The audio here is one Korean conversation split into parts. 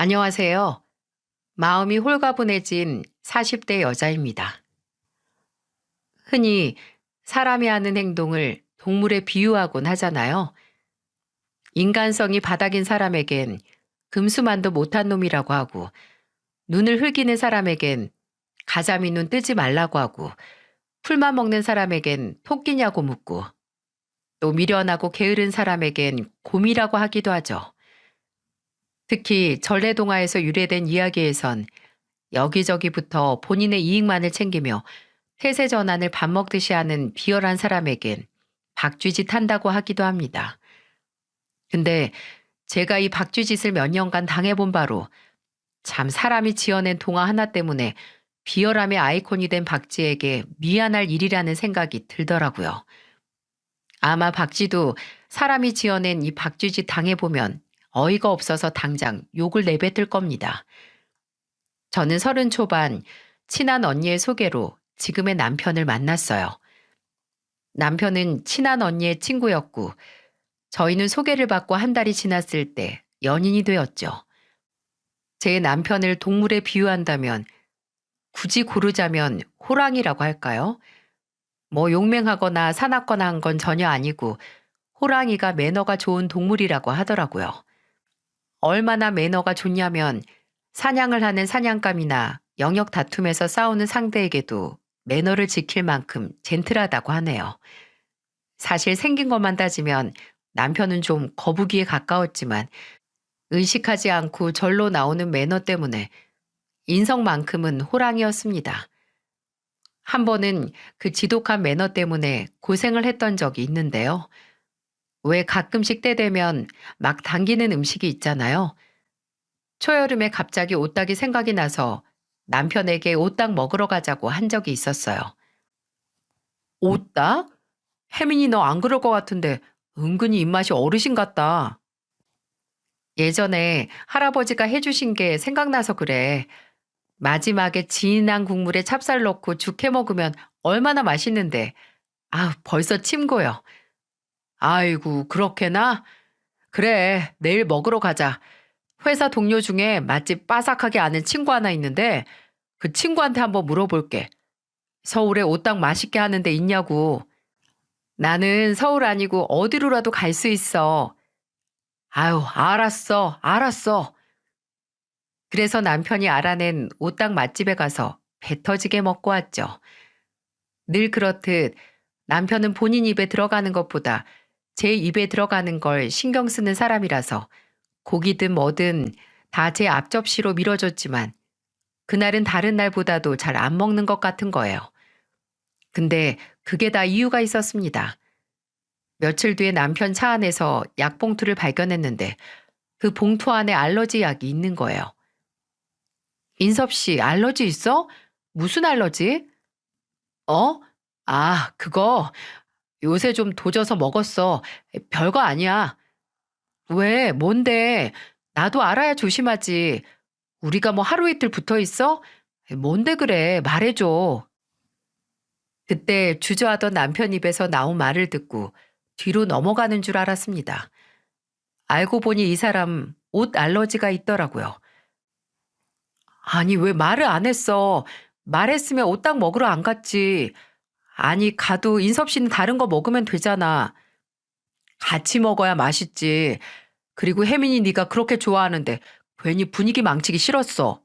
안녕하세요. 마음이 홀가분해진 40대 여자입니다. 흔히 사람이 하는 행동을 동물에 비유하곤 하잖아요. 인간성이 바닥인 사람에겐 금수만도 못한 놈이라고 하고, 눈을 흘기는 사람에겐 가자미 눈 뜨지 말라고 하고, 풀만 먹는 사람에겐 토끼냐고 묻고, 또 미련하고 게으른 사람에겐 곰이라고 하기도 하죠. 특히 전래동화에서 유래된 이야기에선 여기저기부터 본인의 이익만을 챙기며 태세 전환을 밥 먹듯이 하는 비열한 사람에겐 박쥐짓 한다고 하기도 합니다. 근데 제가 이 박쥐짓을 몇 년간 당해본 바로 참 사람이 지어낸 동화 하나 때문에 비열함의 아이콘이 된 박쥐에게 미안할 일이라는 생각이 들더라고요. 아마 박쥐도 사람이 지어낸 이 박쥐짓 당해보면 어이가 없어서 당장 욕을 내뱉을 겁니다. 저는 30 초반 친한 언니의 소개로 지금의 남편을 만났어요. 남편은 친한 언니의 친구였고, 저희는 소개를 받고 한 달이 지났을 때 연인이 되었죠. 제 남편을 동물에 비유한다면, 굳이 고르자면 호랑이라고 할까요? 뭐 용맹하거나 사납거나 한 건 전혀 아니고, 호랑이가 매너가 좋은 동물이라고 하더라고요. 얼마나 매너가 좋냐면, 사냥을 하는 사냥감이나 영역 다툼에서 싸우는 상대에게도 매너를 지킬 만큼 젠틀하다고 하네요. 사실 생긴 것만 따지면 남편은 좀 거북이에 가까웠지만 의식하지 않고 절로 나오는 매너 때문에 인성만큼은 호랑이였습니다. 한 번은 그 지독한 매너 때문에 고생을 했던 적이 있는데요. 왜 가끔씩 때 되면 막 당기는 음식이 있잖아요. 초여름에 갑자기 오딱이 생각이 나서 남편에게 오딱 먹으러 가자고 한 적이 있었어요. 오딱? 혜민이 너 안 그럴 것 같은데 은근히 입맛이 어르신 같다. 예전에 할아버지가 해주신 게 생각나서 그래. 마지막에 진한 국물에 찹쌀 넣고 죽 해 먹으면 얼마나 맛있는데. 아우, 벌써 침 고여. 아이고, 그렇게나? 그래, 내일 먹으러 가자. 회사 동료 중에 맛집 빠삭하게 아는 친구 하나 있는데 그 친구한테 한번 물어볼게. 서울에 오딱 맛있게 하는 데 있냐고. 나는 서울 아니고 어디로라도 갈 수 있어. 아유, 알았어, 알았어. 그래서 남편이 알아낸 오딱 맛집에 가서 배 터지게 먹고 왔죠. 늘 그렇듯 남편은 본인 입에 들어가는 것보다 제 입에 들어가는 걸 신경 쓰는 사람이라서 고기든 뭐든 다 제 앞접시로 밀어줬지만 그날은 다른 날보다도 잘 안 먹는 것 같은 거예요. 근데 그게 다 이유가 있었습니다. 며칠 뒤에 남편 차 안에서 약 봉투를 발견했는데 그 봉투 안에 알러지 약이 있는 거예요. 인섭 씨, 알러지 있어? 무슨 알러지? 어? 아, 그거 요새 좀 도져서 먹었어. 별거 아니야. 왜? 뭔데? 나도 알아야 조심하지. 우리가 뭐 하루 이틀 붙어 있어? 뭔데 그래? 말해줘. 그때 주저하던 남편 입에서 나온 말을 듣고 뒤로 넘어가는 줄 알았습니다. 알고 보니 이 사람 옷 알러지가 있더라고요. 아니, 왜 말을 안 했어? 말했으면 오딱 먹으러 안 갔지. 아니, 가도 인섭 씨는 다른 거 먹으면 되잖아. 같이 먹어야 맛있지. 그리고 혜민이 네가 그렇게 좋아하는데 괜히 분위기 망치기 싫었어.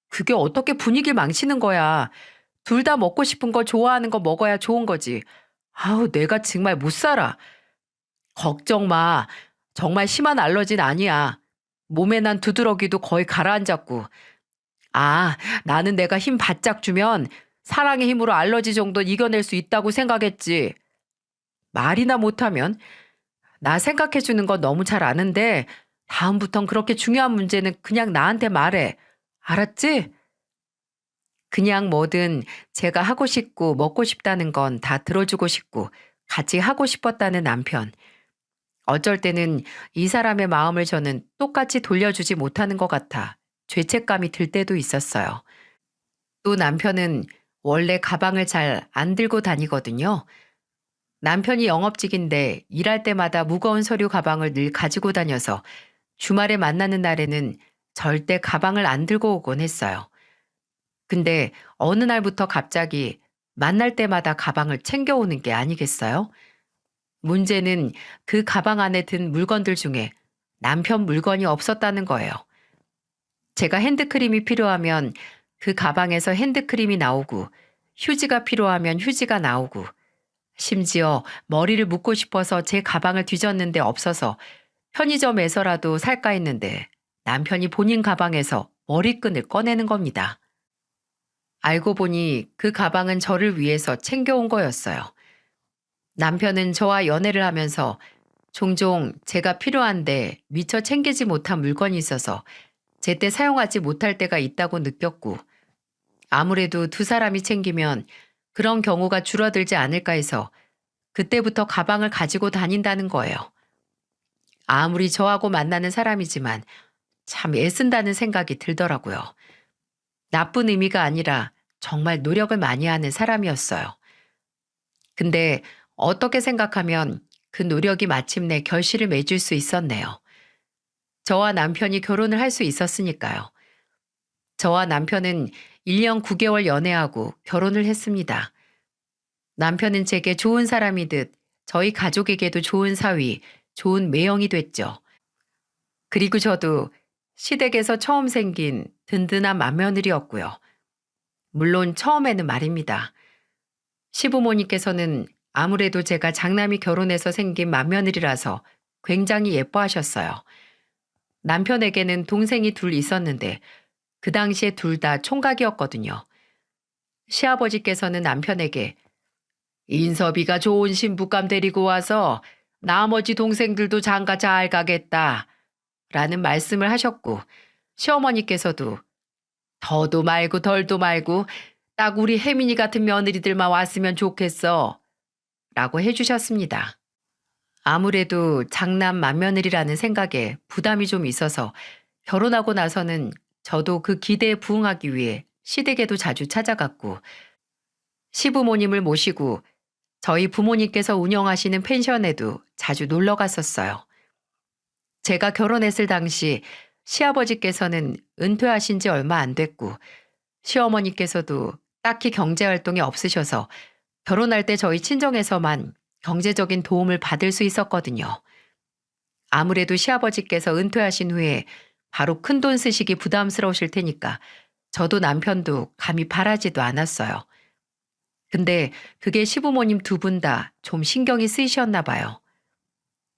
그게 어떻게 분위기를 망치는 거야. 둘 다 먹고 싶은 거 좋아하는 거 먹어야 좋은 거지. 아우, 내가 정말 못 살아. 걱정 마. 정말 심한 알러지는 아니야. 몸에 난 두드러기도 거의 가라앉았고. 아, 나는 내가 힘 바짝 주면 사랑의 힘으로 알러지 정도는 이겨낼 수 있다고 생각했지. 말이나 못하면 나 생각해 주는 건 너무 잘 아는데 다음부턴 그렇게 중요한 문제는 그냥 나한테 말해. 알았지? 그냥 뭐든 제가 하고 싶고 먹고 싶다는 건 다 들어주고 싶고 같이 하고 싶었다는 남편. 어쩔 때는 이 사람의 마음을 저는 똑같이 돌려주지 못하는 것 같아 죄책감이 들 때도 있었어요. 또 남편은 원래 가방을 잘 안 들고 다니거든요. 남편이 영업직인데 일할 때마다 무거운 서류 가방을 늘 가지고 다녀서 주말에 만나는 날에는 절대 가방을 안 들고 오곤 했어요. 근데 어느 날부터 갑자기 만날 때마다 가방을 챙겨오는 게 아니겠어요? 문제는 그 가방 안에 든 물건들 중에 남편 물건이 없었다는 거예요. 제가 핸드크림이 필요하면 그 가방에서 핸드크림이 나오고, 휴지가 필요하면 휴지가 나오고, 심지어 머리를 묶고 싶어서 제 가방을 뒤졌는데 없어서 편의점에서라도 살까 했는데 남편이 본인 가방에서 머리끈을 꺼내는 겁니다. 알고 보니 그 가방은 저를 위해서 챙겨온 거였어요. 남편은 저와 연애를 하면서 종종 제가 필요한데 미처 챙기지 못한 물건이 있어서 제때 사용하지 못할 때가 있다고 느꼈고, 아무래도 두 사람이 챙기면 그런 경우가 줄어들지 않을까 해서 그때부터 가방을 가지고 다닌다는 거예요. 아무리 저하고 만나는 사람이지만 참 애쓴다는 생각이 들더라고요. 나쁜 의미가 아니라 정말 노력을 많이 하는 사람이었어요. 근데 어떻게 생각하면 그 노력이 마침내 결실을 맺을 수 있었네요. 저와 남편이 결혼을 할 수 있었으니까요. 저와 남편은 1년 9개월 연애하고 결혼을 했습니다. 남편은 제게 좋은 사람이듯 저희 가족에게도 좋은 사위, 좋은 매형이 됐죠. 그리고 저도 시댁에서 처음 생긴 든든한 맏며느리였고요. 물론 처음에는 말입니다. 시부모님께서는 아무래도 제가 장남이 결혼해서 생긴 맏며느리라서 굉장히 예뻐하셨어요. 남편에게는 동생이 둘 있었는데 그 당시에 둘 다 총각이었거든요. 시아버지께서는 남편에게 인섭이가 좋은 신부감 데리고 와서 나머지 동생들도 장가 잘 가겠다 라는 말씀을 하셨고, 시어머니께서도 더도 말고 덜도 말고 딱 우리 혜민이 같은 며느리들만 왔으면 좋겠어 라고 해주셨습니다. 아무래도 장남 맏며느리라는 생각에 부담이 좀 있어서 결혼하고 나서는 저도 그 기대에 부응하기 위해 시댁에도 자주 찾아갔고, 시부모님을 모시고 저희 부모님께서 운영하시는 펜션에도 자주 놀러 갔었어요. 제가 결혼했을 당시 시아버지께서는 은퇴하신 지 얼마 안 됐고, 시어머니께서도 딱히 경제활동이 없으셔서 결혼할 때 저희 친정에서만 경제적인 도움을 받을 수 있었거든요. 아무래도 시아버지께서 은퇴하신 후에 바로 큰돈 쓰시기 부담스러우실 테니까 저도 남편도 감히 바라지도 않았어요. 근데 그게 시부모님 두 분 다 좀 신경이 쓰이셨나 봐요.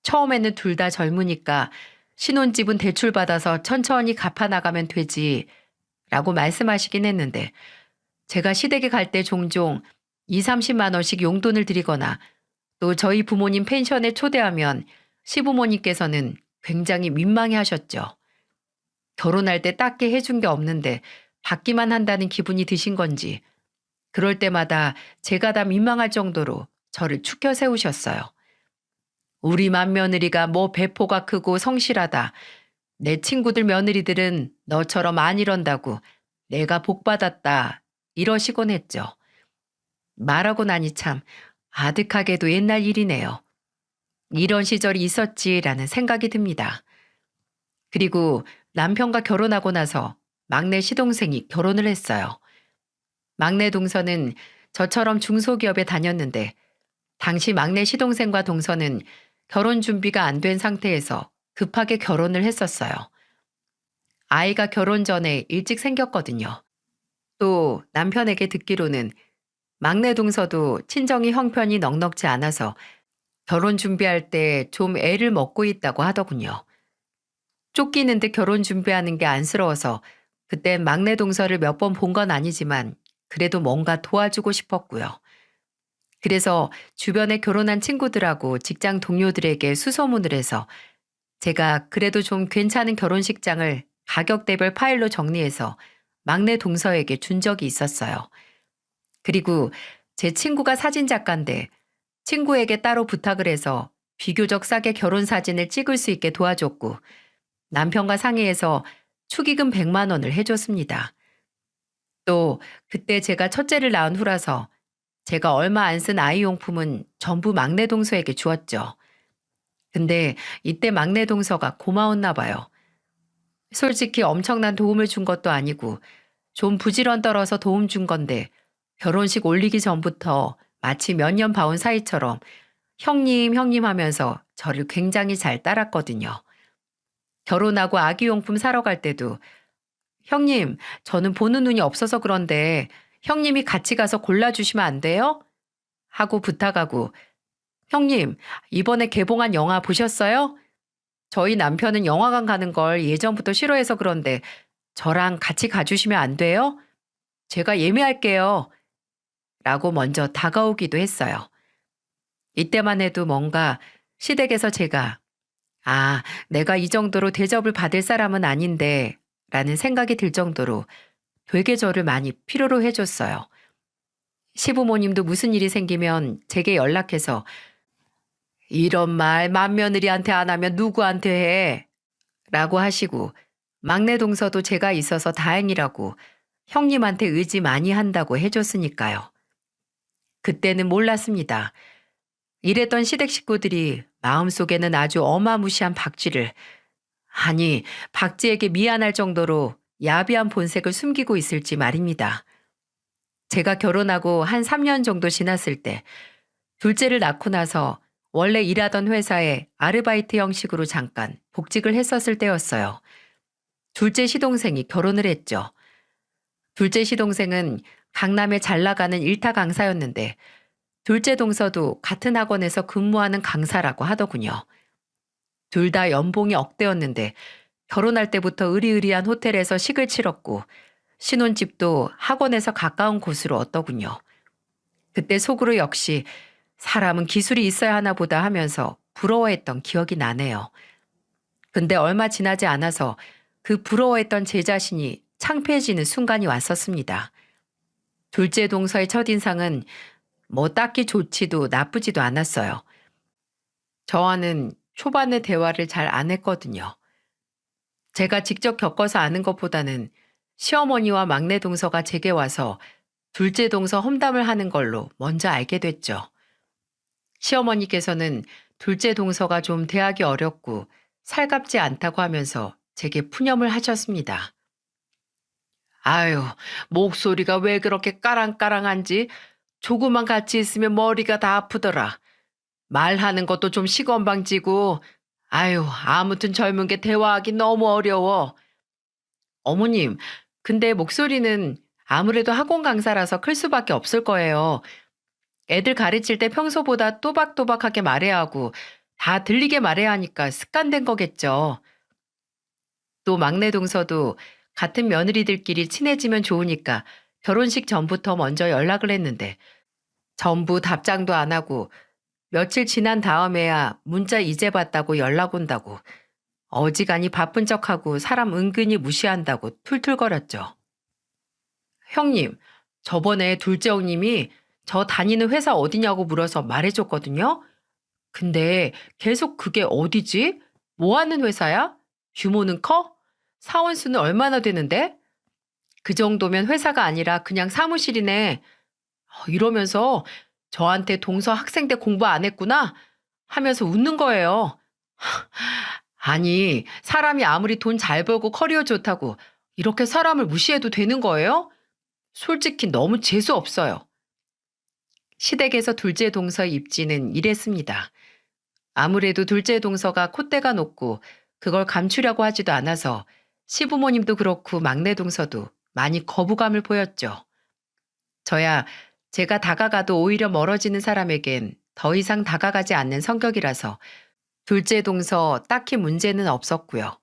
처음에는 둘 다 젊으니까 신혼집은 대출받아서 천천히 갚아나가면 되지 라고 말씀하시긴 했는데, 제가 시댁에 갈 때 종종 2, 30만 원씩 용돈을 드리거나 또 저희 부모님 펜션에 초대하면 시부모님께서는 굉장히 민망해 하셨죠. 결혼할 때 딱히 해준 게 없는데 받기만 한다는 기분이 드신 건지 그럴 때마다 제가 다 민망할 정도로 저를 추켜 세우셨어요. 우리 맏며느리가 뭐 배포가 크고 성실하다. 내 친구들 며느리들은 너처럼 안 이런다고 내가 복받았다. 이러시곤 했죠. 말하고 나니 참 아득하게도 옛날 일이네요. 이런 시절이 있었지라는 생각이 듭니다. 그리고 남편과 결혼하고 나서 막내 시동생이 결혼을 했어요. 막내 동서는 저처럼 중소기업에 다녔는데 당시 막내 시동생과 동서는 결혼 준비가 안 된 상태에서 급하게 결혼을 했었어요. 아이가 결혼 전에 일찍 생겼거든요. 또 남편에게 듣기로는 막내 동서도 친정이 형편이 넉넉지 않아서 결혼 준비할 때 좀 애를 먹고 있다고 하더군요. 쫓기는데 결혼 준비하는 게 안쓰러워서 그땐 막내 동서를 몇 번 본 건 아니지만 그래도 뭔가 도와주고 싶었고요. 그래서 주변에 결혼한 친구들하고 직장 동료들에게 수소문을 해서 제가 그래도 좀 괜찮은 결혼식장을 가격대별 파일로 정리해서 막내 동서에게 준 적이 있었어요. 그리고 제 친구가 사진작가인데 친구에게 따로 부탁을 해서 비교적 싸게 결혼 사진을 찍을 수 있게 도와줬고, 남편과 상의해서 축의금 100만 원을 해줬습니다. 또 그때 제가 첫째를 낳은 후라서 제가 얼마 안 쓴 아이용품은 전부 막내 동서에게 주었죠. 근데 이때 막내 동서가 고마웠나 봐요. 솔직히 엄청난 도움을 준 것도 아니고 좀 부지런떨어서 도움 준 건데 결혼식 올리기 전부터 마치 몇 년 봐온 사이처럼 형님, 형님 하면서 저를 굉장히 잘 따랐거든요. 결혼하고 아기용품 사러 갈 때도 형님, 저는 보는 눈이 없어서 그런데 형님이 같이 가서 골라주시면 안 돼요? 하고 부탁하고 형님, 이번에 개봉한 영화 보셨어요? 저희 남편은 영화관 가는 걸 예전부터 싫어해서 그런데 저랑 같이 가주시면 안 돼요? 제가 예매할게요. 라고 먼저 다가오기도 했어요. 이때만 해도 뭔가 시댁에서 제가 내가 이 정도로 대접을 받을 사람은 아닌데 라는 생각이 들 정도로 되게 저를 많이 필요로 해줬어요. 시부모님도 무슨 일이 생기면 제게 연락해서 이런 말 맏며느리한테 안 하면 누구한테 해? 라고 하시고 막내 동서도 제가 있어서 다행이라고 형님한테 의지 많이 한다고 해줬으니까요. 그때는 몰랐습니다. 이랬던 시댁 식구들이 마음속에는 아주 어마무시한 박쥐를, 아니 박쥐에게 미안할 정도로 야비한 본색을 숨기고 있을지 말입니다. 제가 결혼하고 한 3년 정도 지났을 때 둘째를 낳고 나서 원래 일하던 회사에 아르바이트 형식으로 잠깐 복직을 했었을 때였어요. 둘째 시동생이 결혼을 했죠. 둘째 시동생은 강남에 잘 나가는 일타 강사였는데 둘째 동서도 같은 학원에서 근무하는 강사라고 하더군요. 둘 다 연봉이 억대였는데 결혼할 때부터 의리의리한 호텔에서 식을 치렀고 신혼집도 학원에서 가까운 곳으로 얻더군요. 그때 속으로 역시 사람은 기술이 있어야 하나 보다 하면서 부러워했던 기억이 나네요. 근데 얼마 지나지 않아서 그 부러워했던 제 자신이 창피해지는 순간이 왔었습니다. 둘째 동서의 첫인상은 뭐 딱히 좋지도 나쁘지도 않았어요. 저와는 초반의 대화를 잘 안 했거든요. 제가 직접 겪어서 아는 것보다는 시어머니와 막내 동서가 제게 와서 둘째 동서 험담을 하는 걸로 먼저 알게 됐죠. 시어머니께서는 둘째 동서가 좀 대하기 어렵고 살갑지 않다고 하면서 제게 푸념을 하셨습니다. 아유, 목소리가 왜 그렇게 까랑까랑한지 조금만 같이 있으면 머리가 다 아프더라. 말하는 것도 좀 시건방지고, 아유, 아무튼 젊은 게 대화하기 너무 어려워. 어머님, 근데 목소리는 아무래도 학원 강사라서 클 수밖에 없을 거예요. 애들 가르칠 때 평소보다 또박또박하게 말해야 하고 다 들리게 말해야 하니까 습관된 거겠죠. 또 막내 동서도 같은 며느리들끼리 친해지면 좋으니까 결혼식 전부터 먼저 연락을 했는데 전부 답장도 안 하고 며칠 지난 다음에야 문자 이제 봤다고 연락 온다고 어지간히 바쁜 척하고 사람 은근히 무시한다고 툴툴거렸죠. 형님, 저번에 둘째 형님이 저 다니는 회사 어디냐고 물어서 말해줬거든요. 근데 계속 그게 어디지? 뭐 하는 회사야? 규모는 커? 사원 수는 얼마나 되는데? 그 정도면 회사가 아니라 그냥 사무실이네. 이러면서 저한테 동서 학생 때 공부 안 했구나 하면서 웃는 거예요. 아니, 사람이 아무리 돈 잘 벌고 커리어 좋다고 이렇게 사람을 무시해도 되는 거예요? 솔직히 너무 재수 없어요. 시댁에서 둘째 동서의 입지는 이랬습니다. 아무래도 둘째 동서가 콧대가 높고 그걸 감추려고 하지도 않아서 시부모님도 그렇고 막내 동서도 많이 거부감을 보였죠. 저야 제가 다가가도 오히려 멀어지는 사람에겐 더 이상 다가가지 않는 성격이라서 둘째 동서 딱히 문제는 없었고요.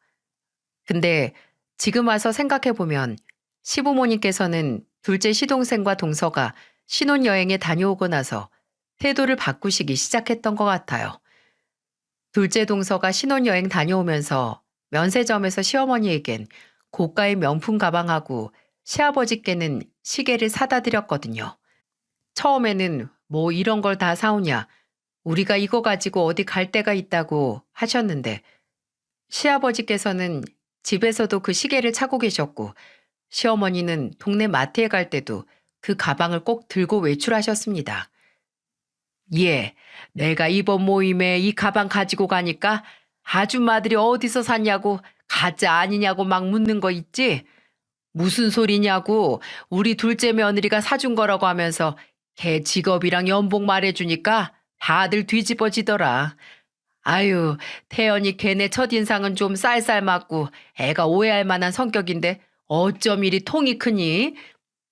근데 지금 와서 생각해보면 시부모님께서는 둘째 시동생과 동서가 신혼여행에 다녀오고 나서 태도를 바꾸시기 시작했던 것 같아요. 둘째 동서가 신혼여행 다녀오면서 면세점에서 시어머니에겐 고가의 명품 가방하고 시아버지께는 시계를 사다 드렸거든요. 처음에는 뭐 이런 걸 다 사오냐, 우리가 이거 가지고 어디 갈 데가 있다고 하셨는데 시아버지께서는 집에서도 그 시계를 차고 계셨고 시어머니는 동네 마트에 갈 때도 그 가방을 꼭 들고 외출하셨습니다. 예, 내가 이번 모임에 이 가방 가지고 가니까 아줌마들이 어디서 샀냐고 가짜 아니냐고 막 묻는 거 있지? 무슨 소리냐고 우리 둘째 며느리가 사준 거라고 하면서 걔 직업이랑 연봉 말해주니까 다들 뒤집어지더라. 아유, 태연이 걔네 첫인상은 좀 쌀쌀맞고 애가 오해할 만한 성격인데 어쩜 이리 통이 크니?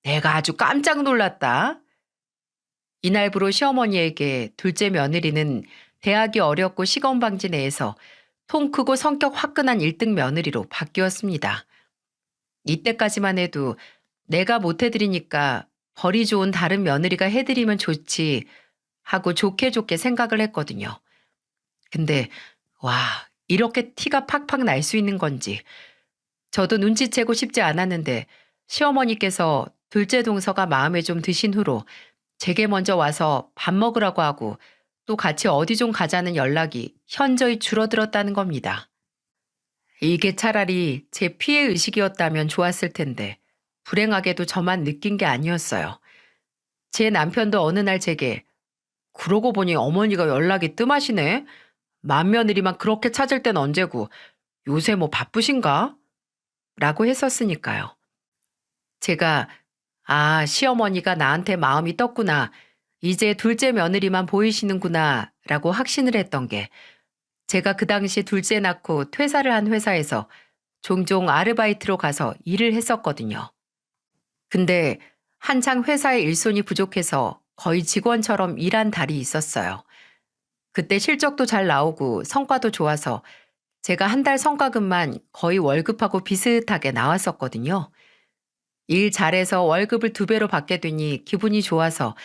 내가 아주 깜짝 놀랐다. 이날부로 시어머니에게 둘째 며느리는 대학이 어렵고 시건방지 내에서 통 크고 성격 화끈한 1등 며느리로 바뀌었습니다. 이때까지만 해도 내가 못해드리니까 벌이 좋은 다른 며느리가 해드리면 좋지 하고 좋게 좋게 생각을 했거든요. 근데 와, 이렇게 티가 팍팍 날 수 있는 건지 저도 눈치채고 싶지 않았는데 시어머니께서 둘째 동서가 마음에 좀 드신 후로 제게 먼저 와서 밥 먹으라고 하고 또 같이 어디 좀 가자는 연락이 현저히 줄어들었다는 겁니다. 이게 차라리 제 피해 의식이었다면 좋았을 텐데 불행하게도 저만 느낀 게 아니었어요. 제 남편도 어느 날 제게 그러고 보니 어머니가 연락이 뜸하시네. 맏며느리만 그렇게 찾을 땐 언제고 요새 뭐 바쁘신가? 라고 했었으니까요. 제가 시어머니가 나한테 마음이 떴구나. 이제 둘째 며느리만 보이시는구나 라고 확신을 했던 게 제가 그 당시 둘째 낳고 퇴사를 한 회사에서 종종 아르바이트로 가서 일을 했었거든요. 근데 한창 회사의 일손이 부족해서 거의 직원처럼 일한 달이 있었어요. 그때 실적도 잘 나오고 성과도 좋아서 제가 한 달 성과금만 거의 월급하고 비슷하게 나왔었거든요. 일 잘해서 월급을 2배로 받게 되니 기분이 좋아서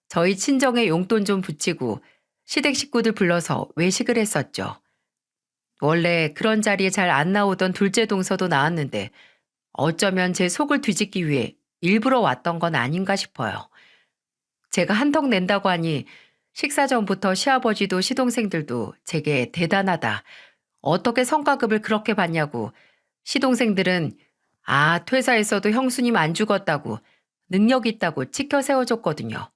저희 친정에 용돈 좀 붙이고 시댁 식구들 불러서 외식을 했었죠. 원래 그런 자리에 잘 안 나오던 둘째 동서도 나왔는데 어쩌면 제 속을 뒤집기 위해 일부러 왔던 건 아닌가 싶어요. 제가 한턱 낸다고 하니 식사 전부터 시아버지도 시동생들도 제게 대단하다. 어떻게 성과급을 그렇게 받냐고 시동생들은 퇴사했어도 형수님 안 죽었다고 능력 있다고 치켜 세워줬거든요.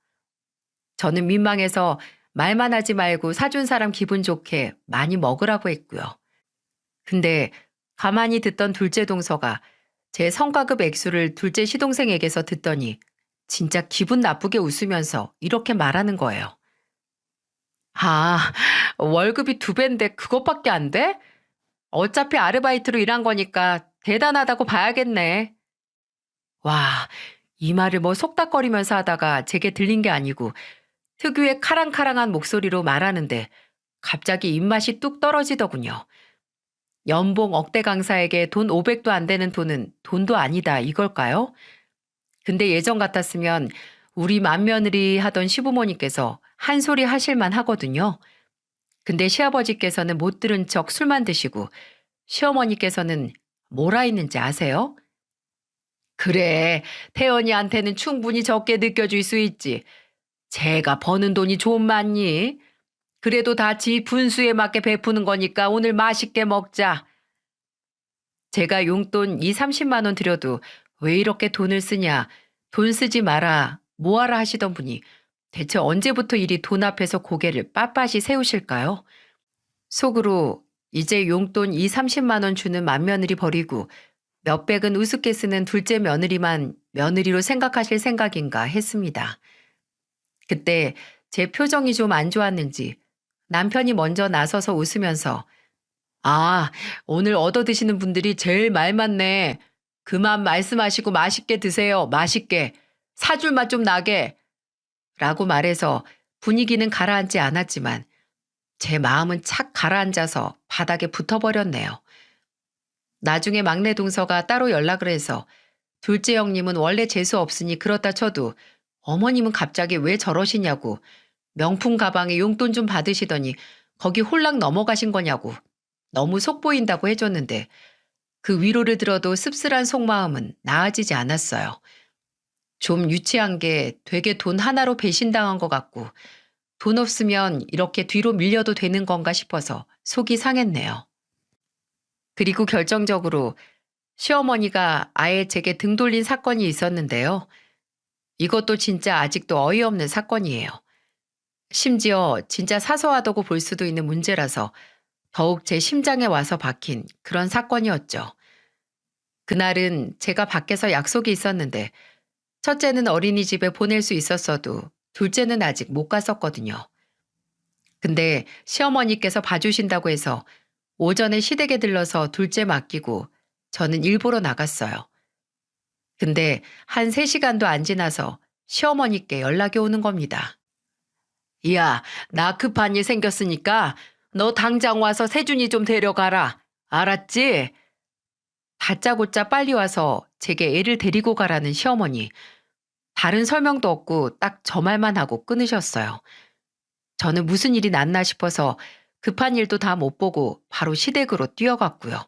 저는 민망해서 말만 하지 말고 사준 사람 기분 좋게 많이 먹으라고 했고요. 근데 가만히 듣던 둘째 동서가 제 성과급 액수를 둘째 시동생에게서 듣더니 진짜 기분 나쁘게 웃으면서 이렇게 말하는 거예요. 월급이 2배인데 그것밖에 안 돼? 어차피 아르바이트로 일한 거니까 대단하다고 봐야겠네. 와, 이 말을 뭐 속닥거리면서 하다가 제게 들린 게 아니고 특유의 카랑카랑한 목소리로 말하는데 갑자기 입맛이 뚝 떨어지더군요. 연봉 억대 강사에게 돈 500도 안 되는 돈은 돈도 아니다 이걸까요? 근데 예전 같았으면 우리 맏며느리 하던 시부모님께서 한 소리 하실만 하거든요. 근데 시아버지께서는 못 들은 척 술만 드시고 시어머니께서는 뭐라 했는지 아세요? 그래, 태연이한테는 충분히 적게 느껴질 수 있지. 제가 버는 돈이 좀 많니? 그래도 다 지 분수에 맞게 베푸는 거니까 오늘 맛있게 먹자. 제가 용돈 2, 30만 원 드려도 왜 이렇게 돈을 쓰냐, 돈 쓰지 마라, 뭐하라 하시던 분이 대체 언제부터 이리 돈 앞에서 고개를 빳빳이 세우실까요? 속으로 이제 용돈 2, 30만 원 주는 맏며느리 버리고 몇백은 우습게 쓰는 둘째 며느리만 며느리로 생각하실 생각인가 했습니다. 그때 제 표정이 좀 안 좋았는지 남편이 먼저 나서서 웃으면서 오늘 얻어 드시는 분들이 제일 말 많네. 그만 말씀하시고 맛있게 드세요. 맛있게. 사줄 맛 좀 나게. 라고 말해서 분위기는 가라앉지 않았지만 제 마음은 착 가라앉아서 바닥에 붙어버렸네요. 나중에 막내 동서가 따로 연락을 해서 둘째 형님은 원래 재수 없으니 그렇다 쳐도 어머님은 갑자기 왜 저러시냐고 명품 가방에 용돈 좀 받으시더니 거기 홀랑 넘어가신 거냐고 너무 속 보인다고 해줬는데 그 위로를 들어도 씁쓸한 속마음은 나아지지 않았어요. 좀 유치한 게 되게 돈 하나로 배신당한 것 같고 돈 없으면 이렇게 뒤로 밀려도 되는 건가 싶어서 속이 상했네요. 그리고 결정적으로 시어머니가 아예 제게 등 돌린 사건이 있었는데요. 이것도 진짜 아직도 어이없는 사건이에요. 심지어 진짜 사소하다고 볼 수도 있는 문제라서 더욱 제 심장에 와서 박힌 그런 사건이었죠. 그날은 제가 밖에서 약속이 있었는데 첫째는 어린이집에 보낼 수 있었어도 둘째는 아직 못 갔었거든요. 근데 시어머니께서 봐주신다고 해서 오전에 시댁에 들러서 둘째 맡기고 저는 일보러 나갔어요. 근데 한 3시간도 안 지나서 시어머니께 연락이 오는 겁니다. 야, 나 급한 일 생겼으니까 너 당장 와서 세준이 좀 데려가라. 알았지? 다짜고짜 빨리 와서 제게 애를 데리고 가라는 시어머니. 다른 설명도 없고 딱 저 말만 하고 끊으셨어요. 저는 무슨 일이 났나 싶어서 급한 일도 다 못 보고 바로 시댁으로 뛰어갔고요.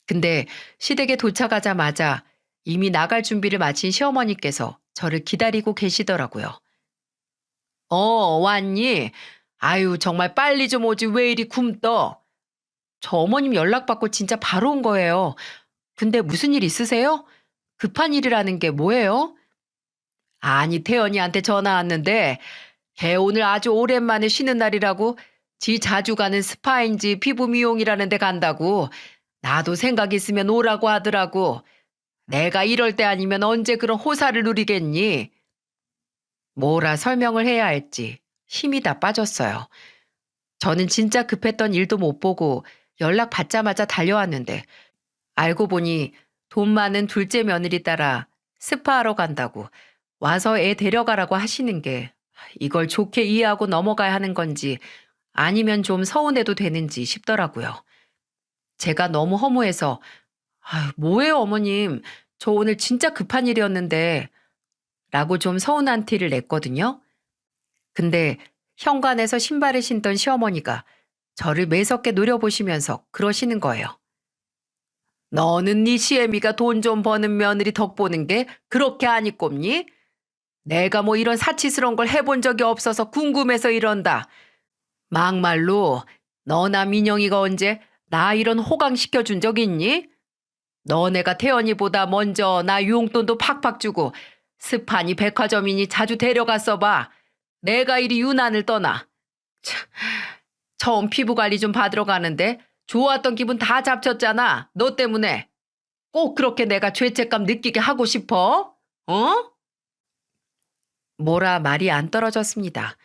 근데 시댁에 도착하자마자 이미 나갈 준비를 마친 시어머니께서 저를 기다리고 계시더라고요. 왔니? 아유, 정말 빨리 좀 오지 왜 이리 굼떠? 저 어머님 연락받고 진짜 바로 온 거예요. 근데 무슨 일 있으세요? 급한 일이라는 게 뭐예요? 아니, 태연이한테 전화 왔는데 걔 오늘 아주 오랜만에 쉬는 날이라고 지 자주 가는 스파인지 피부 미용이라는 데 간다고 나도 생각 있으면 오라고 하더라고. 내가 이럴 때 아니면 언제 그런 호사를 누리겠니? 뭐라 설명을 해야 할지 힘이 다 빠졌어요. 저는 진짜 급했던 일도 못 보고 연락 받자마자 달려왔는데 알고 보니 돈 많은 둘째 며느리 따라 스파하러 간다고 와서 애 데려가라고 하시는 게 이걸 좋게 이해하고 넘어가야 하는 건지 아니면 좀 서운해도 되는지 싶더라고요. 제가 너무 허무해서 아유, 뭐예요, 어머님. 저 오늘 진짜 급한 일이었는데 라고 좀 서운한 티를 냈거든요. 근데 현관에서 신발을 신던 시어머니가 저를 매섭게 노려보시면서 그러시는 거예요. 너는 네 시애미가 돈 좀 버는 며느리 덕 보는 게 그렇게 아니 꼽니? 내가 뭐 이런 사치스러운 걸 해본 적이 없어서 궁금해서 이런다. 막말로 너나 민영이가 언제 나 이런 호강시켜준 적 있니? 너네가 태연이보다 먼저 나 용돈도 팍팍 주고 스파니 백화점이니 자주 데려갔어 봐. 내가 이리 유난을 떠나. 참, 처음 피부관리 좀 받으러 가는데 좋았던 기분 다 잡쳤잖아. 너 때문에. 꼭 그렇게 내가 죄책감 느끼게 하고 싶어? 어? 뭐라 말이 안 떨어졌습니다.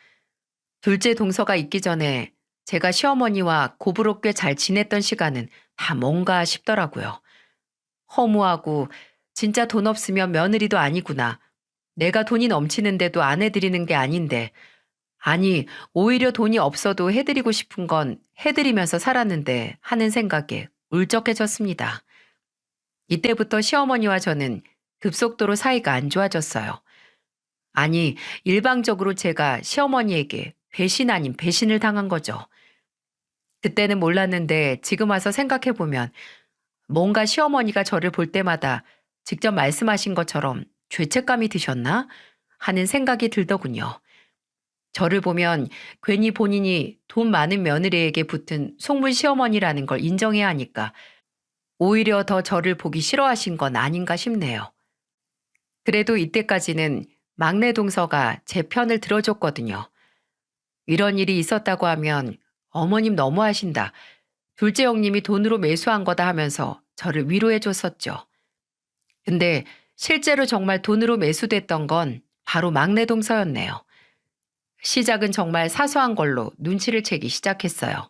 둘째 동서가 있기 전에 제가 시어머니와 고부로 꽤 잘 지냈던 시간은 다 뭔가 싶더라고요. 허무하고 진짜 돈 없으면 며느리도 아니구나. 내가 돈이 넘치는데도 안 해드리는 게 아닌데. 아니, 오히려 돈이 없어도 해드리고 싶은 건 해드리면서 살았는데 하는 생각에 울적해졌습니다. 이때부터 시어머니와 저는 급속도로 사이가 안 좋아졌어요. 아니, 일방적으로 제가 시어머니에게 배신 아닌 배신을 당한 거죠. 그때는 몰랐는데 지금 와서 생각해보면 뭔가 시어머니가 저를 볼 때마다 직접 말씀하신 것처럼 죄책감이 드셨나 하는 생각이 들더군요. 저를 보면 괜히 본인이 돈 많은 며느리에게 붙은 속물 시어머니라는 걸 인정해야 하니까 오히려 더 저를 보기 싫어하신 건 아닌가 싶네요. 그래도 이때까지는 막내 동서가 제 편을 들어줬거든요. 이런 일이 있었다고 하면 어머님 너무하신다. 둘째 형님이 돈으로 매수한 거다 하면서 저를 위로해 줬었죠. 근데 실제로 정말 돈으로 매수됐던 건 바로 막내 동서였네요. 시작은 정말 사소한 걸로 눈치를 채기 시작했어요.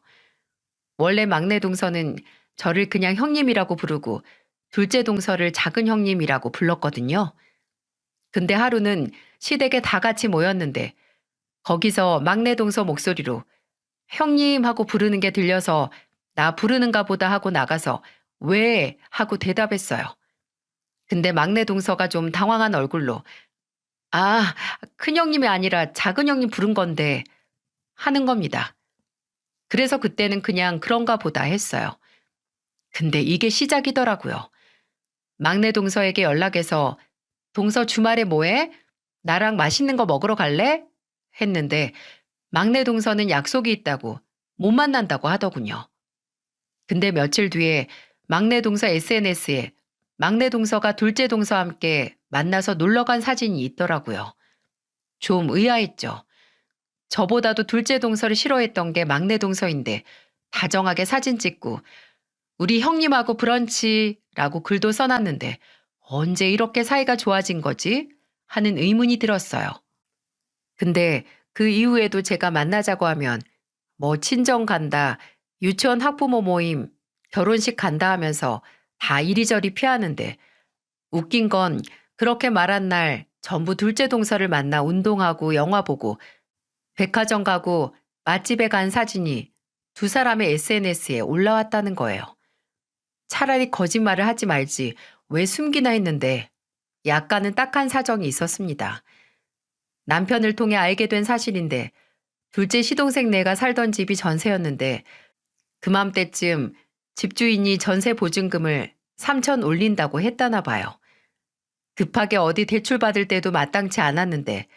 원래 막내 동서는 저를 그냥 형님이라고 부르고 둘째 동서를 작은 형님이라고 불렀거든요. 근데 하루는 시댁에 다 같이 모였는데 거기서 막내 동서 목소리로 형님 하고 부르는 게 들려서 나 부르는가 보다 하고 나가서 왜? 하고 대답했어요. 근데 막내 동서가 좀 당황한 얼굴로 아, 큰형님이 아니라 작은 형님 부른 건데 하는 겁니다. 그래서 그때는 그냥 그런가 보다 했어요. 근데 이게 시작이더라고요. 막내 동서에게 연락해서 동서 주말에 뭐해? 나랑 맛있는 거 먹으러 갈래? 했는데 막내 동서는 약속이 있다고 못 만난다고 하더군요. 근데 며칠 뒤에 막내 동서 SNS에 막내 동서가 둘째 동서와 함께 만나서 놀러 간 사진이 있더라고요. 좀 의아했죠. 저보다도 둘째 동서를 싫어했던 게 막내 동서인데 다정하게 사진 찍고 우리 형님하고 브런치라고 글도 써놨는데 언제 이렇게 사이가 좋아진 거지? 하는 의문이 들었어요. 근데 그 이후에도 제가 만나자고 하면 뭐 친정 간다, 유치원 학부모 모임, 결혼식 간다 하면서 다 이리저리 피하는데 웃긴 건 그렇게 말한 날 전부 둘째 동서를 만나 운동하고 영화 보고 백화점 가고 맛집에 간 사진이 두 사람의 SNS에 올라왔다는 거예요. 차라리 거짓말을 하지 말지 왜 숨기나 했는데 약간은 딱한 사정이 있었습니다. 남편을 통해 알게 된 사실인데 둘째 시동생 네가 살던 집이 전세였는데 그맘때쯤 집주인이 전세 보증금을 3천 올린다고 했다나 봐요. 급하게 어디 대출 받을 때도 마땅치 않았는데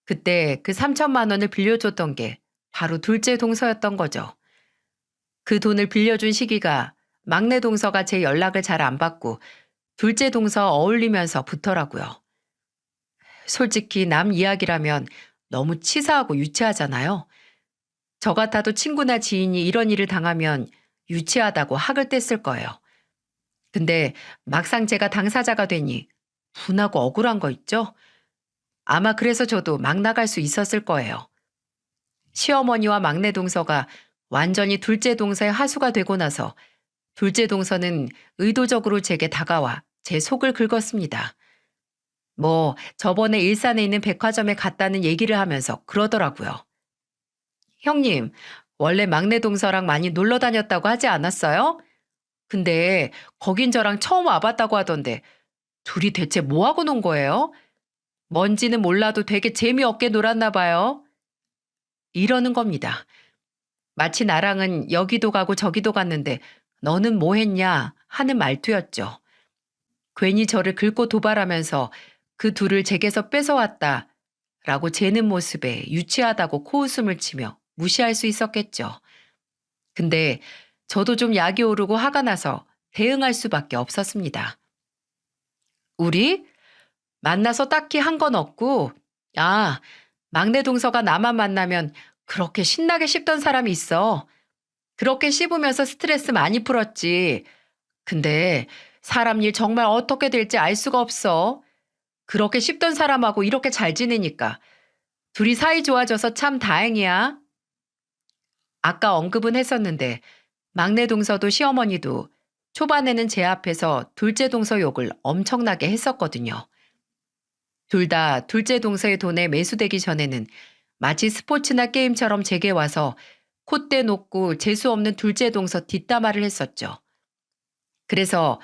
그때 그 3천만 원을 빌려줬던 게 바로 둘째 동서였던 거죠. 그 돈을 빌려준 시기가 막내 동서가 제 연락을 잘 안 받고 둘째 동서 어울리면서 붙더라고요. 솔직히 남 이야기라면 너무 치사하고 유치하잖아요. 저 같아도 친구나 지인이 이런 일을 당하면 유치하다고 학을 뗐을 거예요. 근데 막상 제가 당사자가 되니 분하고 억울한 거 있죠? 아마 그래서 저도 막 나갈 수 있었을 거예요. 시어머니와 막내 동서가 완전히 둘째 동서의 하수가 되고 나서 둘째 동서는 의도적으로 제게 다가와 제 속을 긁었습니다. 뭐 저번에 일산에 있는 백화점에 갔다는 얘기를 하면서 그러더라고요. 형님, 원래 막내 동서랑 많이 놀러 다녔다고 하지 않았어요? 근데 거긴 저랑 처음 와봤다고 하던데 둘이 대체 뭐하고 논 거예요? 뭔지는 몰라도 되게 재미없게 놀았나 봐요. 이러는 겁니다. 마치 나랑은 여기도 가고 저기도 갔는데 너는 뭐 했냐 하는 말투였죠. 괜히 저를 긁고 도발하면서 그 둘을 제게서 뺏어왔다 라고 재는 모습에 유치하다고 코웃음을 치며 무시할 수 있었겠죠. 근데 저도 좀 약이 오르고 화가 나서 대응할 수밖에 없었습니다. 우리? 만나서 딱히 한 건 없고, 아, 막내 동서가 나만 만나면 그렇게 신나게 씹던 사람이 있어. 그렇게 씹으면서 스트레스 많이 풀었지. 근데 사람 일 정말 어떻게 될지 알 수가 없어. 그렇게 씹던 사람하고 이렇게 잘 지내니까. 둘이 사이 좋아져서 참 다행이야. 아까 언급은 했었는데 막내 동서도 시어머니도 초반에는 제 앞에서 둘째 동서 욕을 엄청나게 했었거든요. 둘 다 둘째 동서의 돈에 매수되기 전에는 마치 스포츠나 게임처럼 제게 와서 콧대 높고 재수 없는 둘째 동서 뒷담화를 했었죠. 그래서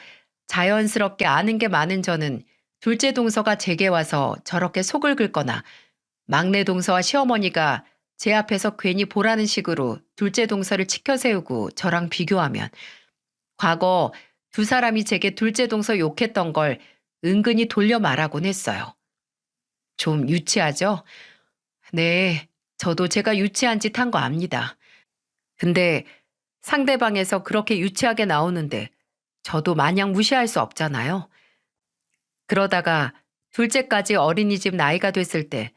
자연스럽게 아는 게 많은 저는 둘째 동서가 제게 와서 저렇게 속을 긁거나 막내 동서와 시어머니가 제 앞에서 괜히 보라는 식으로 둘째 동서를 치켜 세우고 저랑 비교하면 과거 두 사람이 제게 둘째 동서 욕했던 걸 은근히 돌려 말하곤 했어요. 좀 유치하죠? 네, 저도 제가 유치한 짓 한 거 압니다. 근데 상대방에서 그렇게 유치하게 나오는데 저도 마냥 무시할 수 없잖아요. 그러다가 둘째까지 어린이집 나이가 됐을 때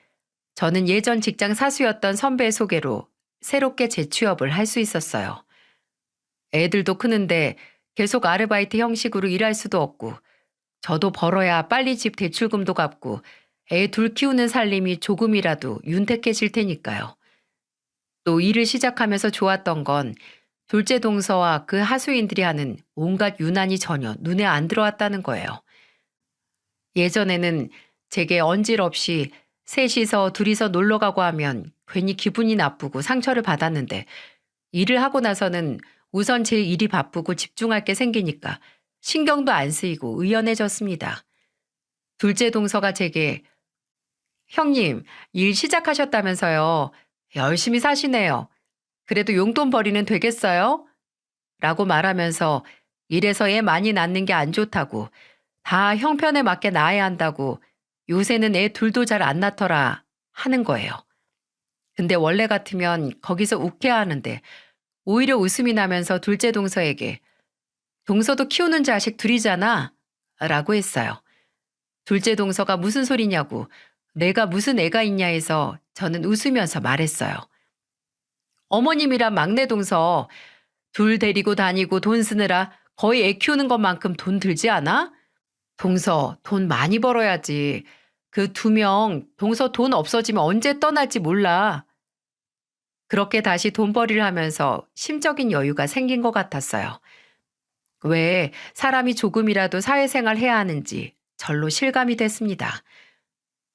저는 예전 직장 사수였던 선배 소개로 새롭게 재취업을 할 수 있었어요. 애들도 크는데 계속 아르바이트 형식으로 일할 수도 없고 저도 벌어야 빨리 집 대출금도 갚고 애 둘 키우는 살림이 조금이라도 윤택해질 테니까요. 또 일을 시작하면서 좋았던 건 둘째 동서와 그 하수인들이 하는 온갖 유난이 전혀 눈에 안 들어왔다는 거예요. 예전에는 제게 언질 없이 셋이서 둘이서 놀러 가고 하면 괜히 기분이 나쁘고 상처를 받았는데 일을 하고 나서는 우선 제 일이 바쁘고 집중할 게 생기니까 신경도 안 쓰이고 의연해졌습니다. 둘째 동서가 제게 형님, 일 시작하셨다면서요. 열심히 사시네요. 그래도 용돈 벌이는 되겠어요? 라고 말하면서 일에서 애 많이 낳는 게 안 좋다고 다 형편에 맞게 낳아야 한다고 요새는 애 둘도 잘 안 낳더라 하는 거예요. 근데 원래 같으면 거기서 욱해하는데 오히려 웃음이 나면서 둘째 동서에게 동서도 키우는 자식 둘이잖아 라고 했어요. 둘째 동서가 무슨 소리냐고 내가 무슨 애가 있냐 해서 저는 웃으면서 말했어요. 어머님이란 막내 동서 둘 데리고 다니고 돈 쓰느라 거의 애 키우는 것만큼 돈 들지 않아? 동서 돈 많이 벌어야지. 그 2명 동서 돈 없어지면 언제 떠날지 몰라. 그렇게 다시 돈벌이를 하면서 심적인 여유가 생긴 것 같았어요. 왜 사람이 조금이라도 사회생활 해야 하는지 절로 실감이 됐습니다.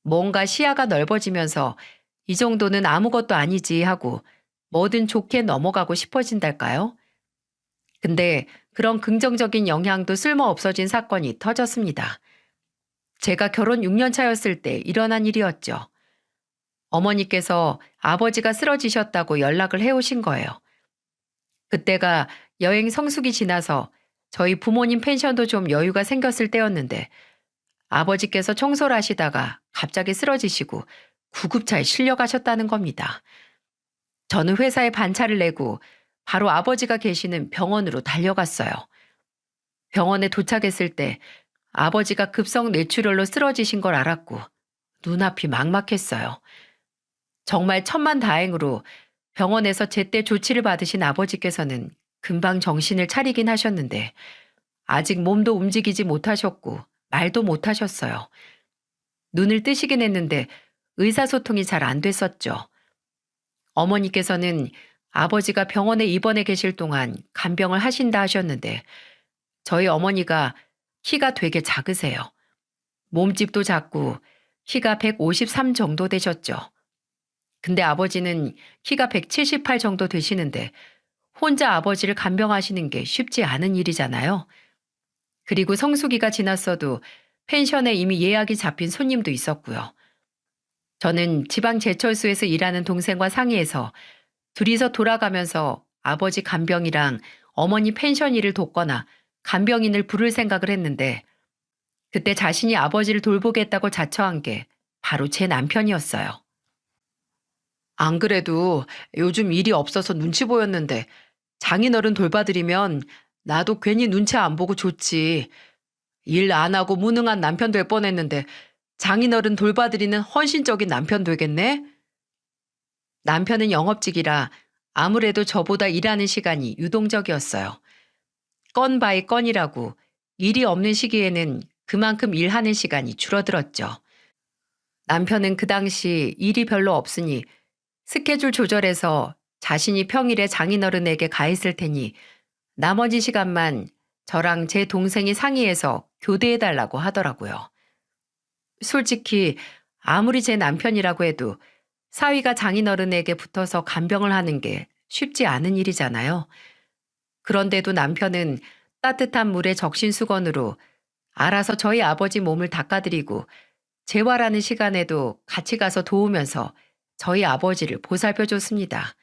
뭔가 시야가 넓어지면서 이 정도는 아무것도 아니지 하고 뭐든 좋게 넘어가고 싶어진달까요? 근데 그런 긍정적인 영향도 쓸모 없어진 사건이 터졌습니다. 제가 결혼 6년 차였을 때 일어난 일이었죠. 어머니께서 아버지가 쓰러지셨다고 연락을 해오신 거예요. 그때가 여행 성수기 지나서 저희 부모님 펜션도 좀 여유가 생겼을 때였는데 아버지께서 청소를 하시다가 갑자기 쓰러지시고 구급차에 실려가셨다는 겁니다. 저는 회사에 반차를 내고 바로 아버지가 계시는 병원으로 달려갔어요. 병원에 도착했을 때 아버지가 급성 뇌출혈로 쓰러지신 걸 알았고 눈앞이 막막했어요. 정말 천만다행으로 병원에서 제때 조치를 받으신 아버지께서는 금방 정신을 차리긴 하셨는데 아직 몸도 움직이지 못하셨고 말도 못하셨어요. 눈을 뜨시긴 했는데 의사소통이 잘 안 됐었죠. 어머니께서는 아버지가 병원에 입원해 계실 동안 간병을 하신다 하셨는데 저희 어머니가 키가 되게 작으세요. 몸집도 작고 키가 153 정도 되셨죠. 근데 아버지는 키가 178 정도 되시는데 혼자 아버지를 간병하시는 게 쉽지 않은 일이잖아요. 그리고 성수기가 지났어도 펜션에 이미 예약이 잡힌 손님도 있었고요. 저는 지방 제철소에서 일하는 동생과 상의해서 둘이서 돌아가면서 아버지 간병이랑 어머니 펜션 일을 돕거나 간병인을 부를 생각을 했는데 그때 자신이 아버지를 돌보겠다고 자처한 게 바로 제 남편이었어요. 안 그래도 요즘 일이 없어서 눈치 보였는데 장인어른 돌봐드리면 나도 괜히 눈치 안 보고 좋지. 일 안 하고 무능한 남편 될 뻔했는데 장인어른 돌봐드리는 헌신적인 남편 되겠네? 남편은 영업직이라 아무래도 저보다 일하는 시간이 유동적이었어요. 건 바이 건이라고 일이 없는 시기에는 그만큼 일하는 시간이 줄어들었죠. 남편은 그 당시 일이 별로 없으니 스케줄 조절해서 자신이 평일에 장인어른에게 가 있을 테니 나머지 시간만 저랑 제 동생이 상의해서 교대해달라고 하더라고요. 솔직히 아무리 제 남편이라고 해도 사위가 장인어른에게 붙어서 간병을 하는 게 쉽지 않은 일이잖아요. 그런데도 남편은 따뜻한 물에 적신수건으로 알아서 저희 아버지 몸을 닦아드리고 재활하는 시간에도 같이 가서 도우면서 저희 아버지를 보살펴줬습니다.